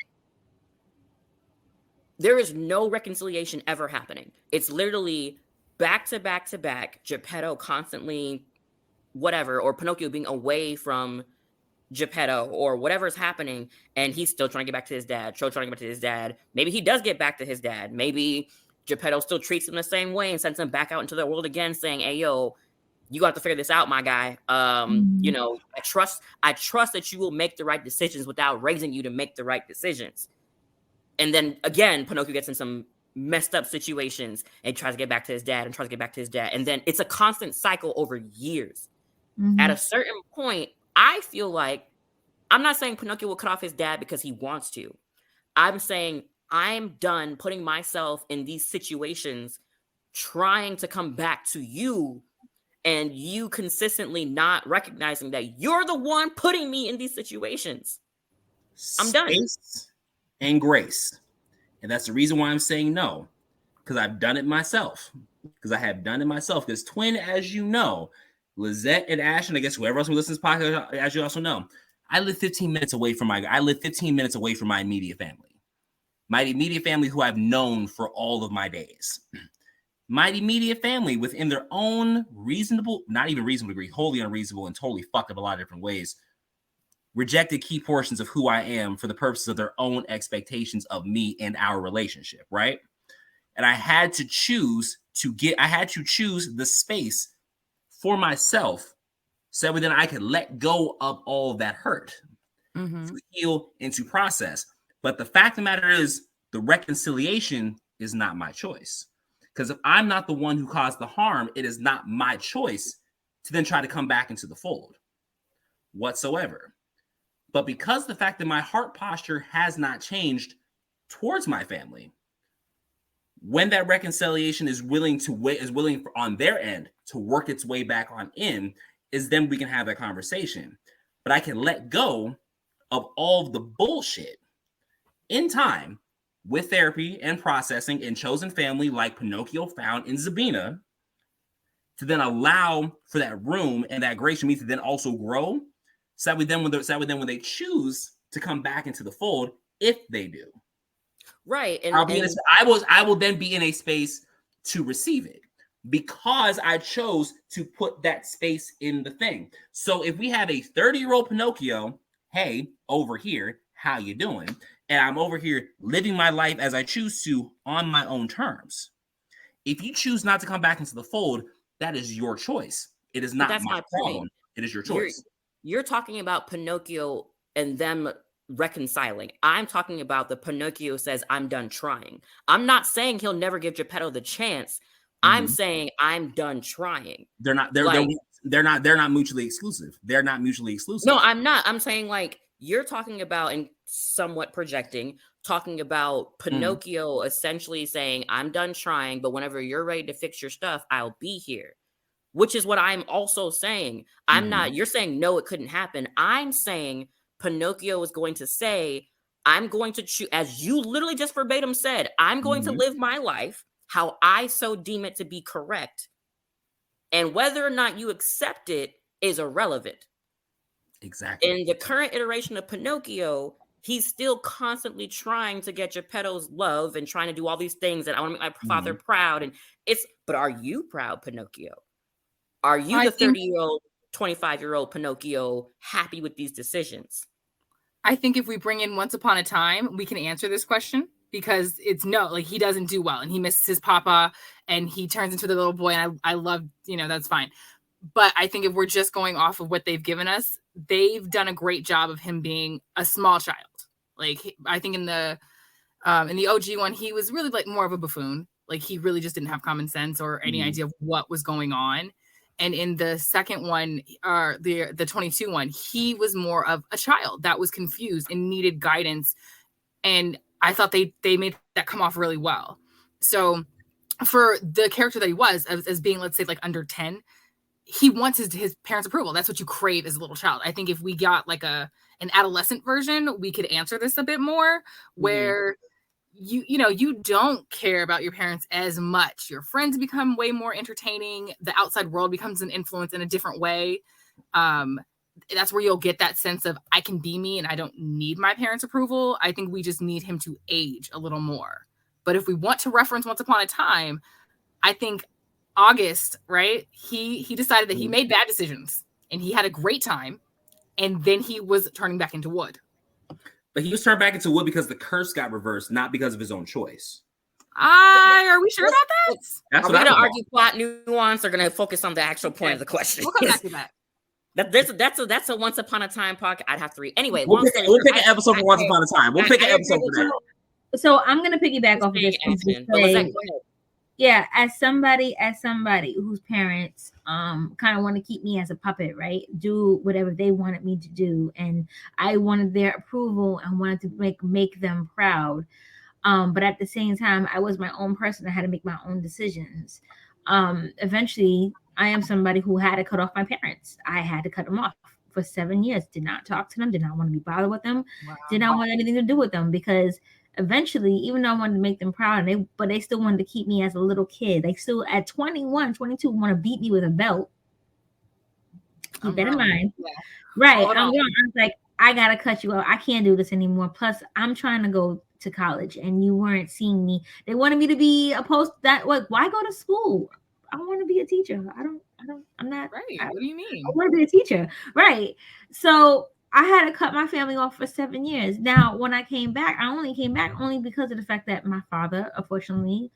[SPEAKER 3] there is no reconciliation ever happening. It's literally back to back to back, Geppetto constantly whatever, or Pinocchio being away from Geppetto or whatever's happening, and he's still trying to get back to his dad, trying to get back to his dad. Maybe he does get back to his dad. Maybe Geppetto still treats him the same way and sends him back out into the world again, saying, hey, yo, you got to figure this out, my guy. I trust that you will make the right decisions without raising you to make the right decisions. And then again, Pinocchio gets in some messed up situations and tries to get back to his dad. And then it's a constant cycle over years. At a certain point, I feel like, I'm not saying Pinocchio will cut off his dad because he wants to. I'm saying I'm done putting myself in these situations, trying to come back to you, and you consistently not recognizing that you're the one putting me in these situations. I'm done.
[SPEAKER 2] Space and grace. And that's the reason why I'm saying no, because I've done it myself. Because twin, as you know, Lizette and Ash, and I guess whoever else who listens to this podcast, as you also know, I live 15 minutes away from my immediate family. My immediate family who I've known for all of my days. My immediate family within their own reasonable, not even reasonable degree, wholly unreasonable and totally fucked up a lot of different ways, rejected key portions of who I am for the purposes of their own expectations of me and our relationship, right? And I had to choose the space for myself so then I could let go of all of that hurt to heal and to process. But the fact of the matter is the reconciliation is not my choice. Because if I'm not the one who caused the harm, it is not my choice to then try to come back into the fold whatsoever. But because the fact that my heart posture has not changed towards my family, when that reconciliation is willing on their end to work its way back on in, is then we can have that conversation. But I can let go of all of the bullshit in time with therapy and processing and chosen family like Pinocchio found in Zabina, to then allow for that room and that grace for me to then also grow. So that when they choose to come back into the fold, if they do,
[SPEAKER 3] right, and
[SPEAKER 2] I will then be in a space to receive it because I chose to put that space in the thing. So if we have a 30-year-old Pinocchio, hey, over here, how you doing? And I'm over here living my life as I choose to on my own terms. If you choose not to come back into the fold, that is your choice. It is not my problem. It is your choice.
[SPEAKER 3] You're talking about Pinocchio and them reconciling. I'm talking about the Pinocchio says, I'm done trying. I'm not saying he'll never give Geppetto the chance. I'm saying I'm done trying.
[SPEAKER 2] They're not mutually exclusive. They're not mutually exclusive.
[SPEAKER 3] No, I'm not. I'm saying like you're talking about and somewhat projecting, talking about Pinocchio essentially saying, I'm done trying, but whenever you're ready to fix your stuff, I'll be here. Which is what I'm also saying. I'm not, you're saying, no, it couldn't happen. I'm saying Pinocchio is going to say, I'm going to choose, as you literally just verbatim said, I'm going to live my life how I so deem it to be correct. And whether or not you accept it is irrelevant.
[SPEAKER 2] Exactly.
[SPEAKER 3] In the current iteration of Pinocchio, he's still constantly trying to get Geppetto's love and trying to do all these things that I want to make my father proud. And but are you proud, Pinocchio? Are you the 30-year-old, 25-year-old Pinocchio happy with these decisions?
[SPEAKER 5] I think if we bring in Once Upon a Time, we can answer this question because it's no, like he doesn't do well and he misses his papa and he turns into the little boy. And I love, that's fine. But I think if we're just going off of what they've given us, they've done a great job of him being a small child. Like I think in the OG one, he was really like more of a buffoon. Like he really just didn't have common sense or any idea of what was going on. And in the second one, the 22 one, he was more of a child that was confused and needed guidance. And I thought they made that come off really well. So for the character that he was as being, let's say, like under 10, he wants his parents' approval. That's what you crave as a little child. I think if we got like an adolescent version, we could answer this a bit more where you don't care about your parents as much. Your friends become way more entertaining. The outside world becomes an influence in a different way. That's where you'll get that sense of I can be me and I don't need my parents' approval. I think we just need him to age a little more. But if we want to reference Once Upon a Time, I think August, right? He decided that he made bad decisions and he had a great time. And then he was turning back into wood.
[SPEAKER 2] But he was turned back into wood because the curse got reversed, not because of his own choice.
[SPEAKER 5] Are we sure about that?
[SPEAKER 2] That's
[SPEAKER 3] Are we going to argue plot nuance or going to focus on the actual point of the question?
[SPEAKER 5] We'll come back to that.
[SPEAKER 3] That's a Once Upon a Time podcast. I'd have 3. Anyway,
[SPEAKER 2] we'll pick an episode for Once Upon a Time. We'll pick an episode for that.
[SPEAKER 4] So I'm going to piggyback off of this. Yeah, as somebody whose parents kind of want to keep me as a puppet, right? Do whatever they wanted me to do, and I wanted their approval and wanted to make them proud. But at the same time, I was my own person. I had to make my own decisions. Eventually, I am somebody who had to cut off my parents. I had to cut them off for 7 years. Did not talk to them. Did not want to be bothered with them. Wow. Did not want anything to do with them because eventually, even though I wanted to make them proud, but they still wanted to keep me as a little kid. They still, at 21, 22, want to beat me with a belt. Keep that in mind. Yeah. Right. I was like, I got to cut you out. I can't do this anymore. Plus, I'm trying to go to college, and you weren't seeing me. They wanted me to be a why go to school? I want to be a teacher. I'm not.
[SPEAKER 5] Right. What do you mean?
[SPEAKER 4] I want to be a teacher. Right. So I had to cut my family off for 7 years. Now, when I came back, I only came back because of the fact that my father, unfortunately,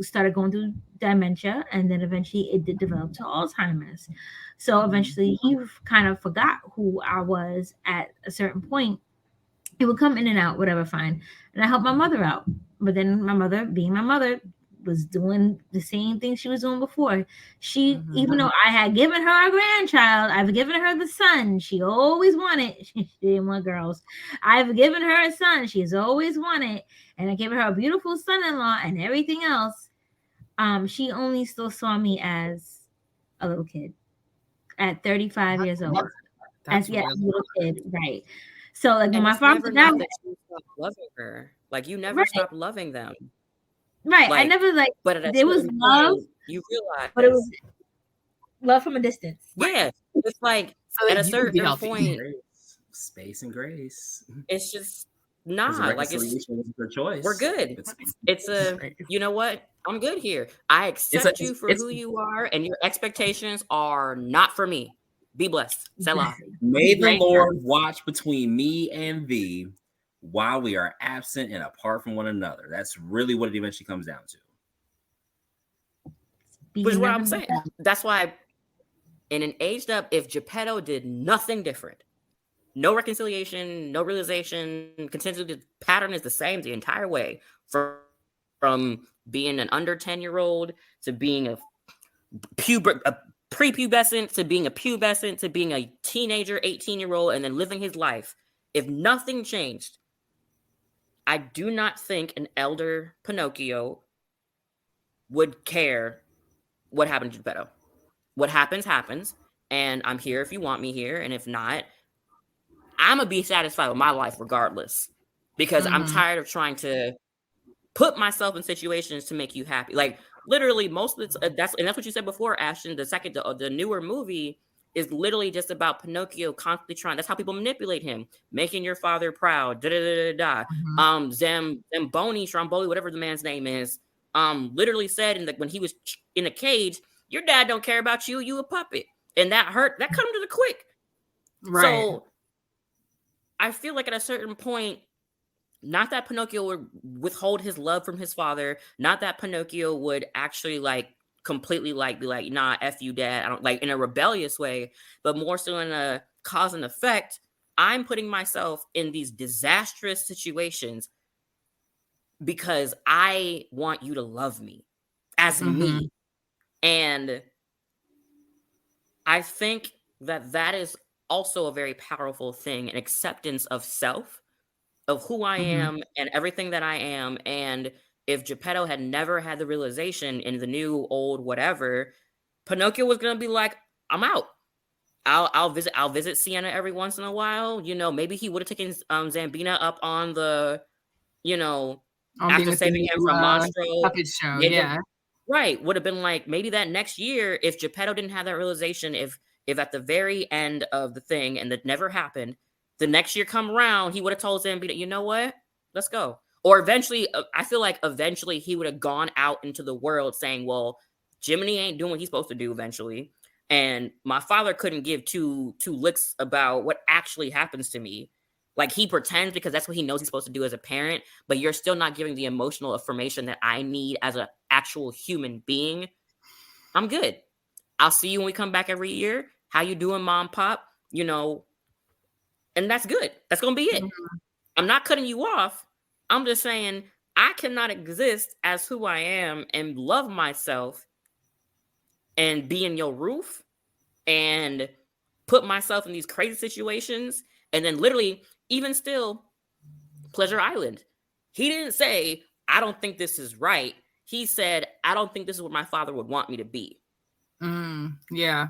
[SPEAKER 4] started going through dementia, and then eventually it did develop to Alzheimer's. So eventually he kind of forgot who I was at a certain point. He would come in and out, whatever, fine. And I helped my mother out. But then my mother, being my mother, was doing the same thing she was doing before. She, even though I had given her a grandchild, I've given her the son she always wanted. She didn't want girls. I've given her a son she's always wanted, and I gave her a beautiful son-in-law and everything else. She only still saw me as a little kid at 35 years old. As a little kid, right? So like when my father died,
[SPEAKER 3] loving her, like you never stopped loving them.
[SPEAKER 4] Right. I never but there was love.
[SPEAKER 3] You realize,
[SPEAKER 4] but it was Love from a distance.
[SPEAKER 3] Yeah, it's like
[SPEAKER 5] So
[SPEAKER 3] at
[SPEAKER 5] that
[SPEAKER 3] a
[SPEAKER 5] you could be
[SPEAKER 3] certain
[SPEAKER 5] healthy.
[SPEAKER 3] point,
[SPEAKER 2] Space and grace.
[SPEAKER 3] it's just
[SPEAKER 2] Because
[SPEAKER 3] like it's
[SPEAKER 2] reconciliation wasn't their choice.
[SPEAKER 3] we're good. It's a you know what? I'm good here. I accept you for who you are, and your expectations are not for me. Be blessed. Selah.
[SPEAKER 2] May the
[SPEAKER 5] Right.
[SPEAKER 2] Lord watch between me and thee while we are absent and apart from one another. That's really what it eventually comes down to.
[SPEAKER 3] Which is what I'm saying. That's why in an aged up, if Geppetto did nothing different, no reconciliation, no realization, continually the pattern is the same the entire way from being an under 10-year-old to being a prepubescent to being a pubescent to being a teenager, 18-year-old, and then living his life. If nothing changed, I do not think an elder Pinocchio would care what happened to Geppetto. What happens, happens. And I'm here if you want me here. And if not, I'm going to be satisfied with my life regardless. Because I'm tired of trying to put myself in situations to make you happy. Like, literally, most of the that's what you said before, Ashton. The newer movie is literally just about Pinocchio constantly trying. That's how people manipulate him, making your father proud. Zamboni, Stromboli, whatever the man's name is, literally said when he was in a cage, your dad don't care about you. You a puppet, and that hurt. That comes to the quick.
[SPEAKER 5] Right.
[SPEAKER 3] So I feel like at a certain point, not that Pinocchio would withhold his love from his father, not that Pinocchio would actually like completely like be like, nah, F you, dad. I don't like in a rebellious way, but more so in a cause and effect. I'm putting myself in these disastrous situations because I want you to love me as me. And I think that is also a very powerful thing, an acceptance of self, of who I am and everything that I am. And if Geppetto had never had the realization in the new, old, whatever, Pinocchio was going to be like, I'm out. I'll visit Sienna every once in a while. You know, maybe he would have taken Zambina up on the, you know, after saving him from Monstro.
[SPEAKER 5] Puppet show,
[SPEAKER 3] maybe,
[SPEAKER 5] yeah.
[SPEAKER 3] Right. Would have been like, maybe that next year, if Geppetto didn't have that realization, if at the very end of the thing, and that never happened, the next year come around, he would have told Zambina, you know what? Let's go. Or eventually, I feel like eventually he would have gone out into the world saying, well, Jiminy ain't doing what he's supposed to do eventually. And my father couldn't give two licks about what actually happens to me. Like, he pretends because that's what he knows he's supposed to do as a parent, but you're still not giving the emotional information that I need as an actual human being. I'm good. I'll see you when we come back every year. How you doing, mom, pop? You know, and that's good. That's going to be it. I'm not cutting you off. I'm just saying I cannot exist as who I am and love myself and be in your roof and put myself in these crazy situations. And then literally, even still, Pleasure Island. He didn't say, I don't think this is right. He said, I don't think this is what my father would want me to be.
[SPEAKER 5] Yeah.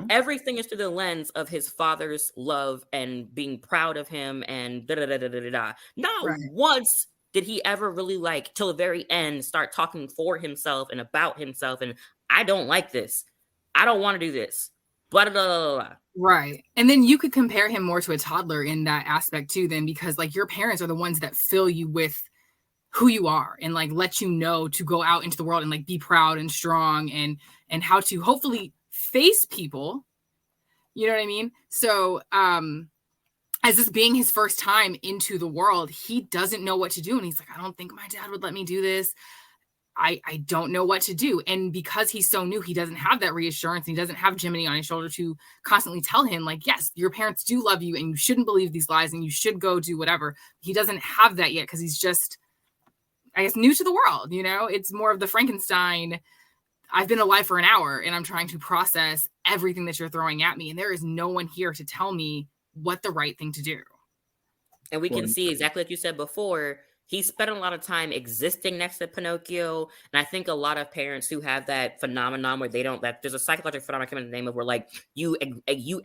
[SPEAKER 3] Everything is through the lens of his father's love and being proud of him and da-da-da-da-da-da. Not once did he ever really, like, till the very end, start talking for himself and about himself. And I don't like this. I don't want to do this. Blah, blah, blah, blah.
[SPEAKER 5] Right. And then you could compare him more to a toddler in that aspect too, then, because like your parents are the ones that fill you with who you are and like let you know to go out into the world and like be proud and strong and how to hopefully face people. You know what I mean? So as this being his first time into the world, he doesn't know what to do. And he's like, I don't think my dad would let me do this. I don't know what to do. And because he's so new, he doesn't have that reassurance. And he doesn't have Jiminy on his shoulder to constantly tell him, like, yes, your parents do love you and you shouldn't believe these lies and you should go do whatever. He doesn't have that yet because he's just, I guess, new to the world. You know, it's more of the Frankenstein. I've been alive for an hour and I'm trying to process everything that you're throwing at me. And there is no one here to tell me what the right thing to do.
[SPEAKER 3] And we can see exactly like you said before, he spent a lot of time existing next to Pinocchio. And I think a lot of parents who have that phenomenon where they don't, that there's a psychological phenomenon I can't remember the name of, where like you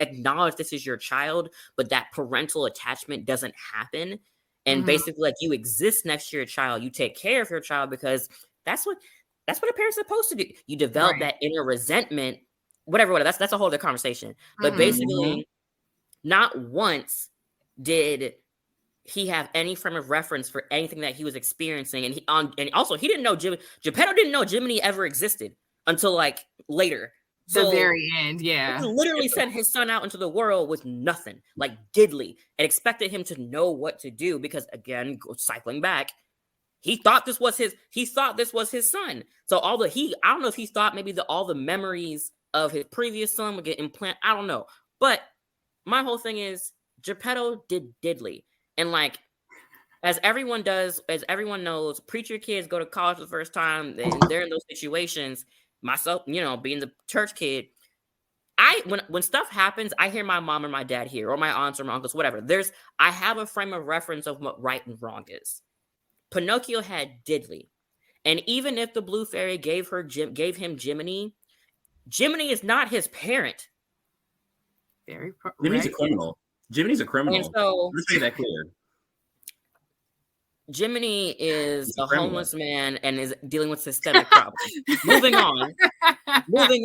[SPEAKER 3] acknowledge this is your child, but that parental attachment doesn't happen. And basically like you exist next to your child, you take care of your child because that's what a parent's supposed to do. You develop that inner resentment whatever. That's a whole other conversation. But basically, not once did he have any frame of reference for anything that he was experiencing, and also he didn't know Geppetto didn't know Jiminy ever existed until like later.
[SPEAKER 5] The very end, yeah.
[SPEAKER 3] He literally sent his son out into the world with nothing, like diddly, and expected him to know what to do because, again, cycling back, he thought this was his son. So I don't know if he thought maybe all the memories of his previous son would get implanted. I don't know. But my whole thing is Geppetto did diddly. And like, as everyone knows, preacher kids go to college for the first time, and they're in those situations. Myself, being the church kid, when stuff happens, I hear my mom or my dad here, or my aunts or my uncles, whatever. I have a frame of reference of what right and wrong is. Pinocchio had diddly, and even if the Blue Fairy gave him Jiminy, Jiminy is not his parent.
[SPEAKER 2] Jiminy's a criminal. Jiminy's a criminal.
[SPEAKER 3] And so,
[SPEAKER 2] let's make that clear.
[SPEAKER 3] Jiminy is a homeless man and is dealing with systemic problems. Moving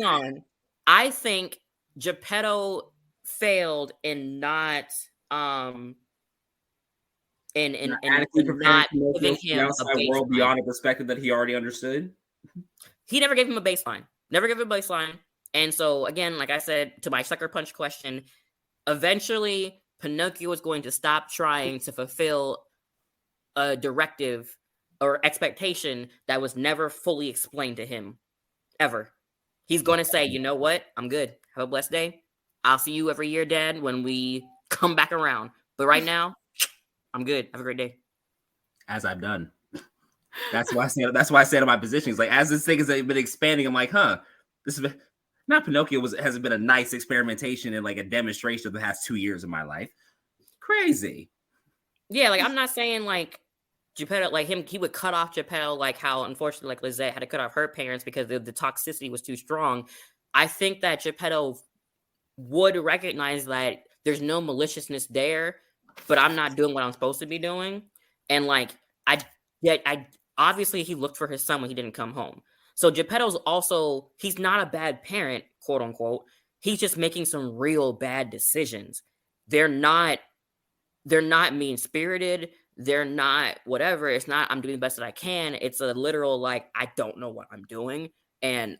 [SPEAKER 3] on. I think Geppetto failed in not not giving him a
[SPEAKER 2] world beyond a perspective that he already understood.
[SPEAKER 3] He never gave him a baseline. And so again, like I said, to my sucker punch question, eventually Pinocchio is going to stop trying to fulfill a directive or expectation that was never fully explained to him, ever. He's going to say, you know what? I'm good. Have a blessed day. I'll see you every year, Dad, when we come back around. But right now, I'm good. Have a great day.
[SPEAKER 2] As I've done. That's why I said in my position, it's like, as this thing has been expanding, I'm like, this has been, not Pinocchio hasn't been a nice experimentation and like a demonstration of the past 2 years of my life. Crazy.
[SPEAKER 3] Yeah, like I'm not saying like Geppetto, like he would cut off Geppetto, like how unfortunately like Lizette had to cut off her parents because the toxicity was too strong. I think that Geppetto would recognize that there's no maliciousness there, but I'm not doing what I'm supposed to be doing. And like I obviously he looked for his son when he didn't come home. So Geppetto's also, he's not a bad parent, quote unquote. He's just making some real bad decisions. They're not mean-spirited. They're not whatever. It's not, I'm doing the best that I can. It's a literal, like, I don't know what I'm doing. And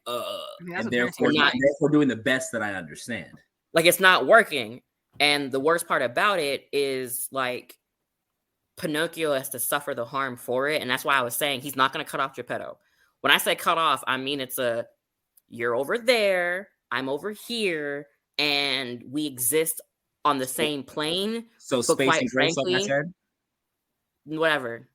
[SPEAKER 2] therefore doing the best that I understand.
[SPEAKER 3] Like, it's not working. And the worst part about it is, like, Pinocchio has to suffer the harm for it. And that's why I was saying he's not going to cut off Geppetto. When I say cut off, I mean you're over there, I'm over here, and we exist on the same plane.
[SPEAKER 2] So space and grace, like I said?
[SPEAKER 3] Whatever.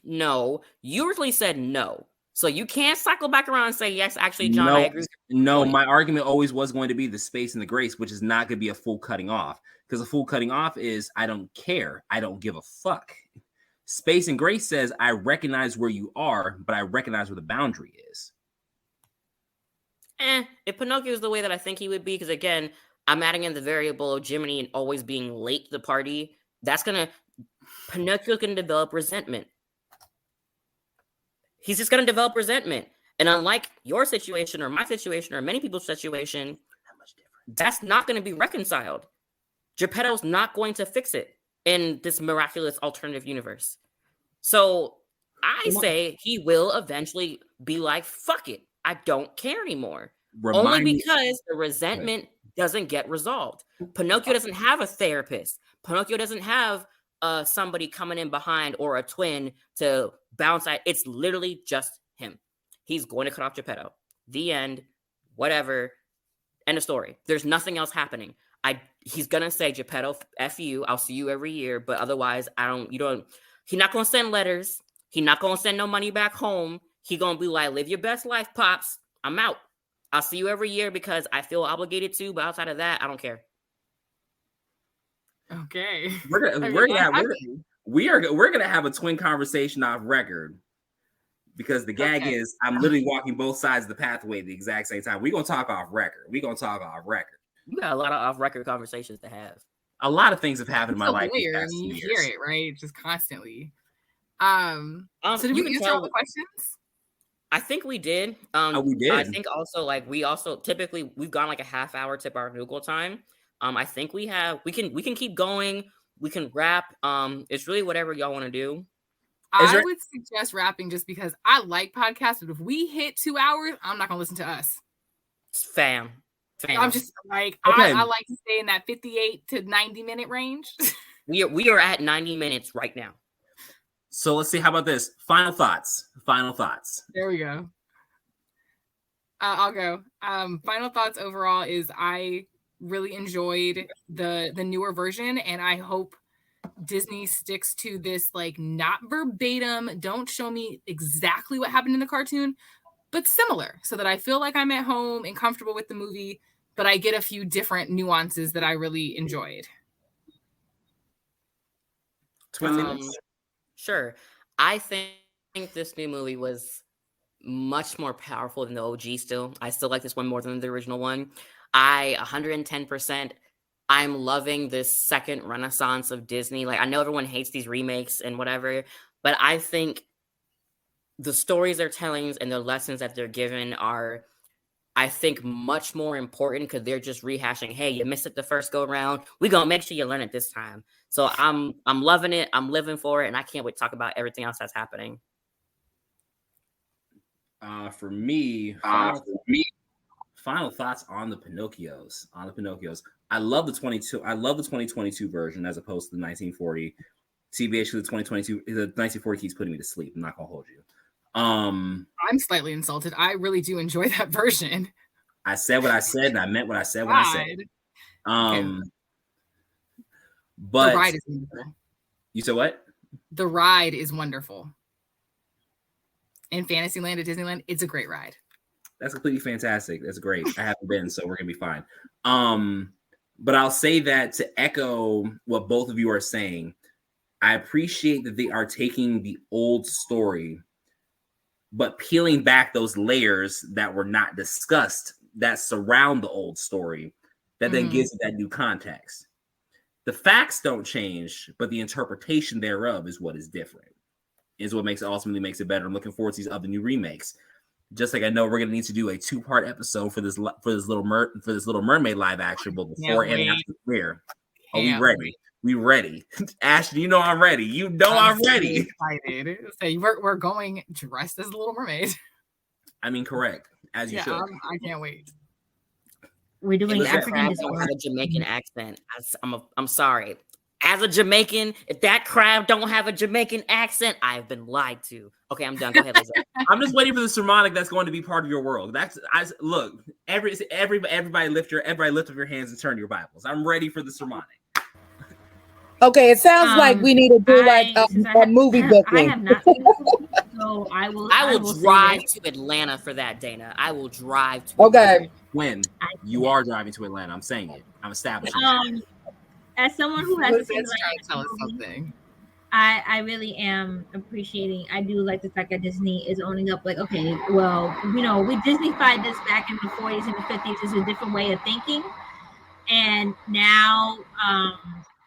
[SPEAKER 3] No. You originally said no. So you can't cycle back around and say, yes, actually, John, I agree.
[SPEAKER 2] No, my argument always was going to be the space and the grace, which is not going to be a full cutting off. Because a full cutting off is, I don't care. I don't give a fuck. Space and grace says, I recognize where you are, but I recognize where the boundary is.
[SPEAKER 3] If Pinocchio is the way that I think he would be, because again, I'm adding in the variable of Jiminy and always being late to the party, Pinocchio's going to develop resentment. He's just going to develop resentment. And unlike your situation or my situation or many people's situation, that's not going to be reconciled. Geppetto's not going to fix it in this miraculous alternative universe. So I say he will eventually be like, fuck it. I don't care anymore. Only because the resentment doesn't get resolved. Pinocchio doesn't have a therapist. Pinocchio doesn't have somebody coming in behind or a twin to bounce at. It's literally just him. He's going to cut off Geppetto. The end. Whatever. End of story. There's nothing else happening. He's gonna say, Geppetto, F you, I'll see you every year, but otherwise he's not gonna send letters. He's not gonna send no money back home. He's gonna be like, live your best life, Pops. I'm out. I'll see you every year because I feel obligated to, but outside of that, I don't care.
[SPEAKER 5] Okay.
[SPEAKER 2] We're gonna have a twin conversation off record. Because the gag is, I'm literally walking both sides of the pathway at the exact same time. We're gonna talk off record.
[SPEAKER 3] You got a lot of off-record conversations to have.
[SPEAKER 2] A lot of things have happened in my life.
[SPEAKER 5] Weird. I mean, you hear it, right? Just constantly. So did we answer all the questions?
[SPEAKER 3] I think we did.
[SPEAKER 2] We did.
[SPEAKER 3] I think also like we also typically we've gone like a half hour to our Google time. I think we can keep going. We can wrap. It's really whatever y'all want to do.
[SPEAKER 5] I would suggest wrapping just because I like podcasts, but if we hit 2 hours, I'm not gonna listen to us.
[SPEAKER 3] Fam.
[SPEAKER 5] I'm just like
[SPEAKER 2] Okay.
[SPEAKER 5] I like to stay in that 58 to 90 minute range.
[SPEAKER 3] We are at 90 minutes right now.
[SPEAKER 2] So let's see. How about this? Final thoughts.
[SPEAKER 5] There we go. I'll go. Final thoughts overall is I really enjoyed the newer version, and I hope Disney sticks to this, like, not verbatim, don't show me exactly what happened in the cartoon, but similar, so that I feel like I'm at home and comfortable with the movie, but I get a few different nuances that I really enjoyed.
[SPEAKER 3] Sure. I think this new movie was much more powerful than the OG still. I still like this one more than the original one. 110%. I'm loving this second renaissance of Disney. Like, I know everyone hates these remakes and whatever, but I think the stories they're telling and the lessons that they're giving are, I think, much more important because they're just rehashing, hey, you missed it the first go around. We're going to make sure you learn it this time. So I'm loving it. I'm living for it. And I can't wait to talk about everything else that's happening.
[SPEAKER 2] For me, final thoughts on the Pinocchios. I love the 2022 version as opposed to the 1940. TBH, the 2022, the 1940 keeps putting me to sleep. I'm not gonna hold you.
[SPEAKER 5] I'm slightly insulted. I really do enjoy that version.
[SPEAKER 2] I said what I said, and I meant what I said when I said it.
[SPEAKER 5] Okay.
[SPEAKER 2] But
[SPEAKER 5] the ride is wonderful.
[SPEAKER 2] You said what?
[SPEAKER 5] The ride is wonderful. In Fantasyland at Disneyland, it's a great ride.
[SPEAKER 2] That's completely fantastic. That's great. I haven't been, so we're gonna be fine. But I'll say that to echo what both of you are saying, I appreciate that they are taking the old story, but peeling back those layers that were not discussed that surround the old story, that then gives it that new context. The facts don't change, but the interpretation thereof is what is different. Is what ultimately makes it better. I'm looking forward to these other new remakes. Just like I know we're gonna need to do a 2-part episode for this Little Mermaid live action, both before and after the premiere. Are we ready? We ready. Ashton, you know I'm ready. You know I'm ready.
[SPEAKER 5] Excited. Say we're going dressed as the Little Mermaid.
[SPEAKER 2] I mean, correct. As you should.
[SPEAKER 5] I can't wait.
[SPEAKER 4] We're doing African
[SPEAKER 3] don't have a Jamaican accent. I'm sorry. As a Jamaican, if that crowd don't have a Jamaican accent, I've been lied to. Okay, I'm done. Go ahead, Lisa.
[SPEAKER 2] I'm just waiting for the sermonic that's going to be part of your world. Look. Everybody lift up your hands and turn to your Bibles. I'm ready for the sermonic.
[SPEAKER 1] Okay, it sounds like we need to do a movie booking.
[SPEAKER 4] I have not seen the movie, so I will
[SPEAKER 3] drive to Atlanta for that, Dana. I will drive to
[SPEAKER 1] Atlanta.
[SPEAKER 2] When you are driving to Atlanta, I'm saying it. I'm establishing it.
[SPEAKER 4] As someone who has seen
[SPEAKER 5] tell us something.
[SPEAKER 4] I really am appreciating. I do like the fact that Disney is owning up. Like, okay, well, we Disneyfied this back in the 40s and the 50s. It's a different way of thinking, and now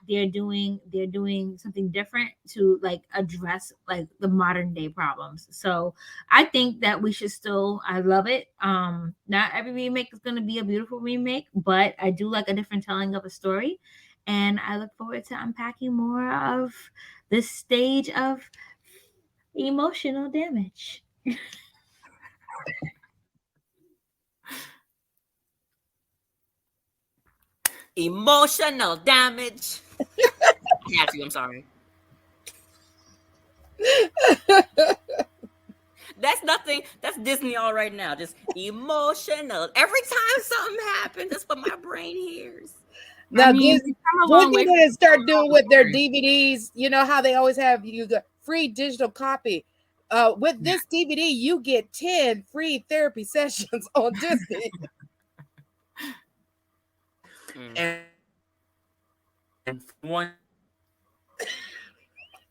[SPEAKER 4] they're doing something different to like address like the modern day problems. So I think that we should still. I love it. Not every remake is going to be a beautiful remake, but I do like a different telling of a story. And I look forward to unpacking more of this stage of emotional damage.
[SPEAKER 3] Emotional damage. I have to. I'm sorry. That's nothing. That's Disney all right now. Just emotional. Every time something happens, that's what my brain hears.
[SPEAKER 1] Now, Disney gonna start doing with their DVDs. You know how they always have you got free digital copy. With this DVD, you get 10 free therapy sessions on Disney.
[SPEAKER 2] And one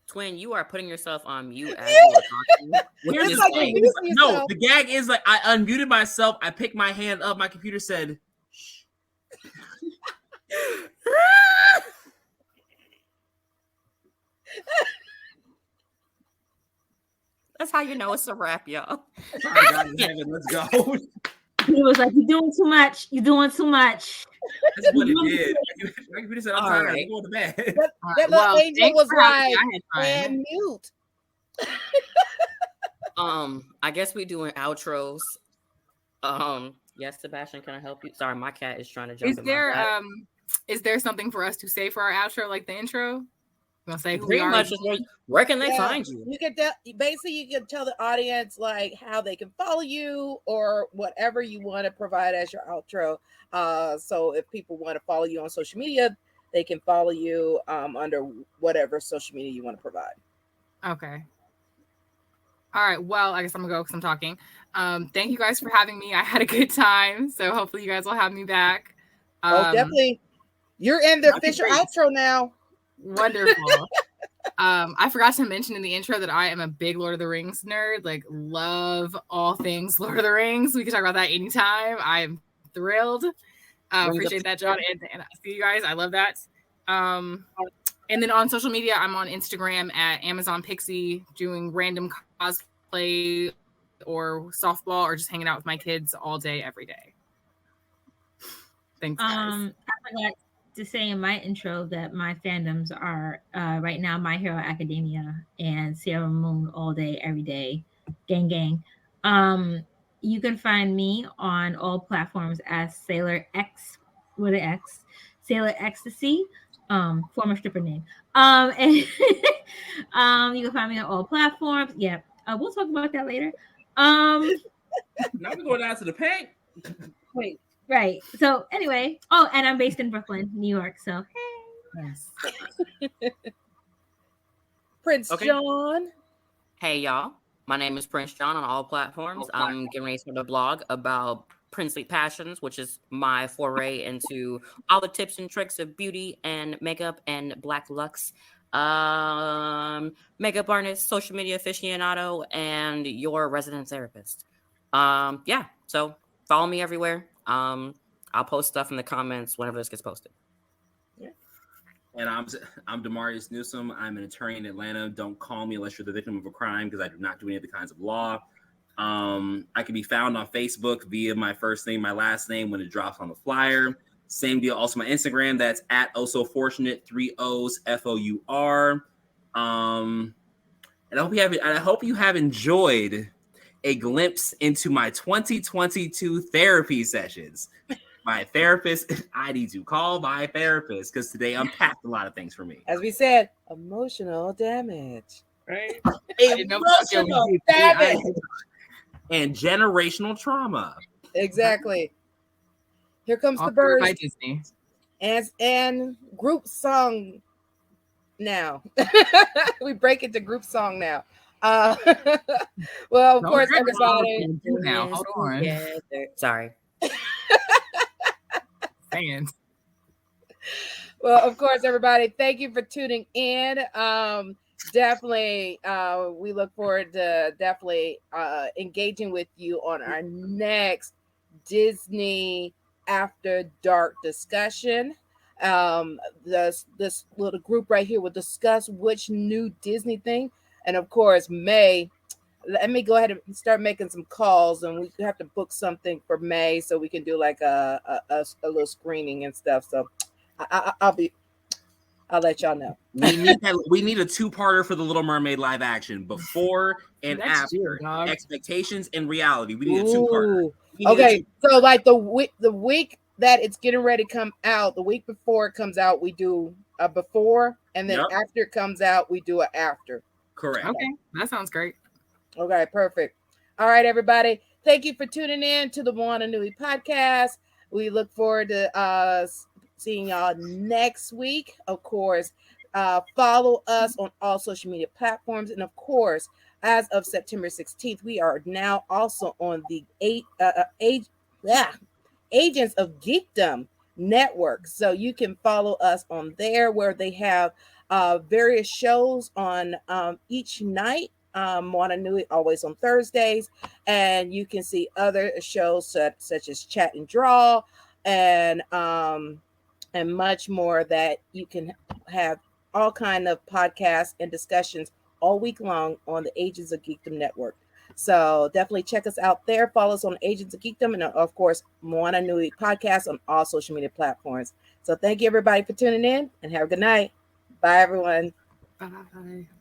[SPEAKER 3] Twin, you are putting yourself on mute as you are talking.
[SPEAKER 2] No, the gag is like I unmuted myself. I picked my hand up. My computer said, "Shh."
[SPEAKER 3] That's how you know it's a wrap, y'all.
[SPEAKER 2] All right, God in heaven, let's go.
[SPEAKER 4] He was like, "You're doing too much. You're doing too much."
[SPEAKER 2] That's what it did. You just said, I'm
[SPEAKER 3] All
[SPEAKER 2] tired.
[SPEAKER 3] right.
[SPEAKER 2] I'm going to bed.
[SPEAKER 1] That little angel
[SPEAKER 5] thanks
[SPEAKER 1] was
[SPEAKER 5] for having me.
[SPEAKER 1] like,
[SPEAKER 5] I had fun.
[SPEAKER 1] and mute.
[SPEAKER 3] I guess we doing outros. Yes, Sebastian, can I help you? Sorry, my cat is trying to jump in my lap.
[SPEAKER 5] Is there something for us to say for our outro, like the intro? You want to say who we
[SPEAKER 3] Pretty
[SPEAKER 5] are?
[SPEAKER 3] much, where can they
[SPEAKER 1] Yeah,
[SPEAKER 3] find you?
[SPEAKER 1] You can basically you can tell the audience like how they can follow you or whatever you want to provide as your outro. So if people want to follow you on social media, they can follow you under whatever social media you want to provide.
[SPEAKER 5] Okay. All right. Well, I guess I'm gonna go because I'm talking. Thank you guys for having me. I had a good time. So hopefully you guys will have me back.
[SPEAKER 1] Definitely. You're in the official outro now.
[SPEAKER 5] Wonderful. I forgot to mention in the intro that I am a big Lord of the Rings nerd. Like, love all things Lord of the Rings. We can talk about that anytime. I'm thrilled. Appreciate that, John. And I see you guys. I love that. And then on social media, I'm on Instagram at Amazon Pixie, doing random cosplay or softball or just hanging out with my kids all day, every day. Thanks, guys.
[SPEAKER 4] I forgot to say in my intro that my fandoms are right now My Hero Academia and Sailor Moon all day, every day. Gang, gang. You can find me on all platforms as Sailor X with an X, Sailor Ecstasy, former stripper name. And you can find me on all platforms. Yeah, we'll talk about that later.
[SPEAKER 2] Now we're going down to the paint.
[SPEAKER 4] Wait, right. So anyway, and I'm based in Brooklyn, New York. So hey,
[SPEAKER 5] Yes.
[SPEAKER 1] Prince
[SPEAKER 3] Okay.
[SPEAKER 1] John.
[SPEAKER 3] Hey, y'all. My name is Prince John on all platforms. I'm getting ready to start a blog about princely passions, which is my foray into all the tips and tricks of beauty and makeup and black luxe. Makeup artist, social media aficionado, and your resident therapist. Yeah, so follow me everywhere. I'll post stuff in the comments whenever this gets posted.
[SPEAKER 2] And I'm Demarius Newsome. I'm an attorney in Atlanta. Don't call me unless you're the victim of a crime, because I do not do any of the kinds of law. I can be found on Facebook via my first name, my last name when it drops on the flyer. Same deal. Also my Instagram. That's at OhSoFortunate 3 O's FOUR. And I hope you have enjoyed a glimpse into my 2022 therapy sessions. My therapist, I need to call my therapist because today unpacked a lot of things for me.
[SPEAKER 1] As we said, emotional damage.
[SPEAKER 5] Right?
[SPEAKER 1] Emotional damage.
[SPEAKER 2] And generational trauma.
[SPEAKER 1] Exactly. Here comes the
[SPEAKER 5] Offered
[SPEAKER 1] birds.
[SPEAKER 5] by Disney.
[SPEAKER 1] And group song now. We break into group song now. Well, of course, everybody.
[SPEAKER 5] Now, hold on.
[SPEAKER 3] Sorry.
[SPEAKER 5] Fans.
[SPEAKER 1] Well, of course, everybody, thank you for tuning in. Definitely, we look forward to engaging with you on our next Disney After Dark discussion. This little group right here will discuss which new Disney thing. And of course, May, let me go ahead and start making some calls, and we have to book something for May so we can do like a little screening and stuff. So I'll let y'all know.
[SPEAKER 2] We need a two-parter for the Little Mermaid live action, before and
[SPEAKER 5] Next
[SPEAKER 2] after.
[SPEAKER 5] year, dog.
[SPEAKER 2] Expectations and reality. We need a two-parter.
[SPEAKER 1] Okay, so like the week that it's getting ready to come out, the week before it comes out, we do a before, and then after it comes out, we do an after.
[SPEAKER 2] Correct.
[SPEAKER 5] Okay, that sounds great.
[SPEAKER 1] Okay, perfect. All right, everybody. Thank you for tuning in to the Moana Nui Podcast. We look forward to seeing y'all next week. Of course, follow us on all social media platforms. And of course, as of September 16th, we are now also on the Agents of Geekdom network. So you can follow us on there, where they have various shows on each night. Moana Nui always on Thursdays, and you can see other shows such as Chat and Draw and much more, that you can have all kind of podcasts and discussions all week long on the Agents of Geekdom Network. So definitely check us out there. Follow us on Agents of Geekdom and, of course, Moana Nui Podcast on all social media platforms. So thank you, everybody, for tuning in, and have a good night. Bye, everyone.
[SPEAKER 5] Bye.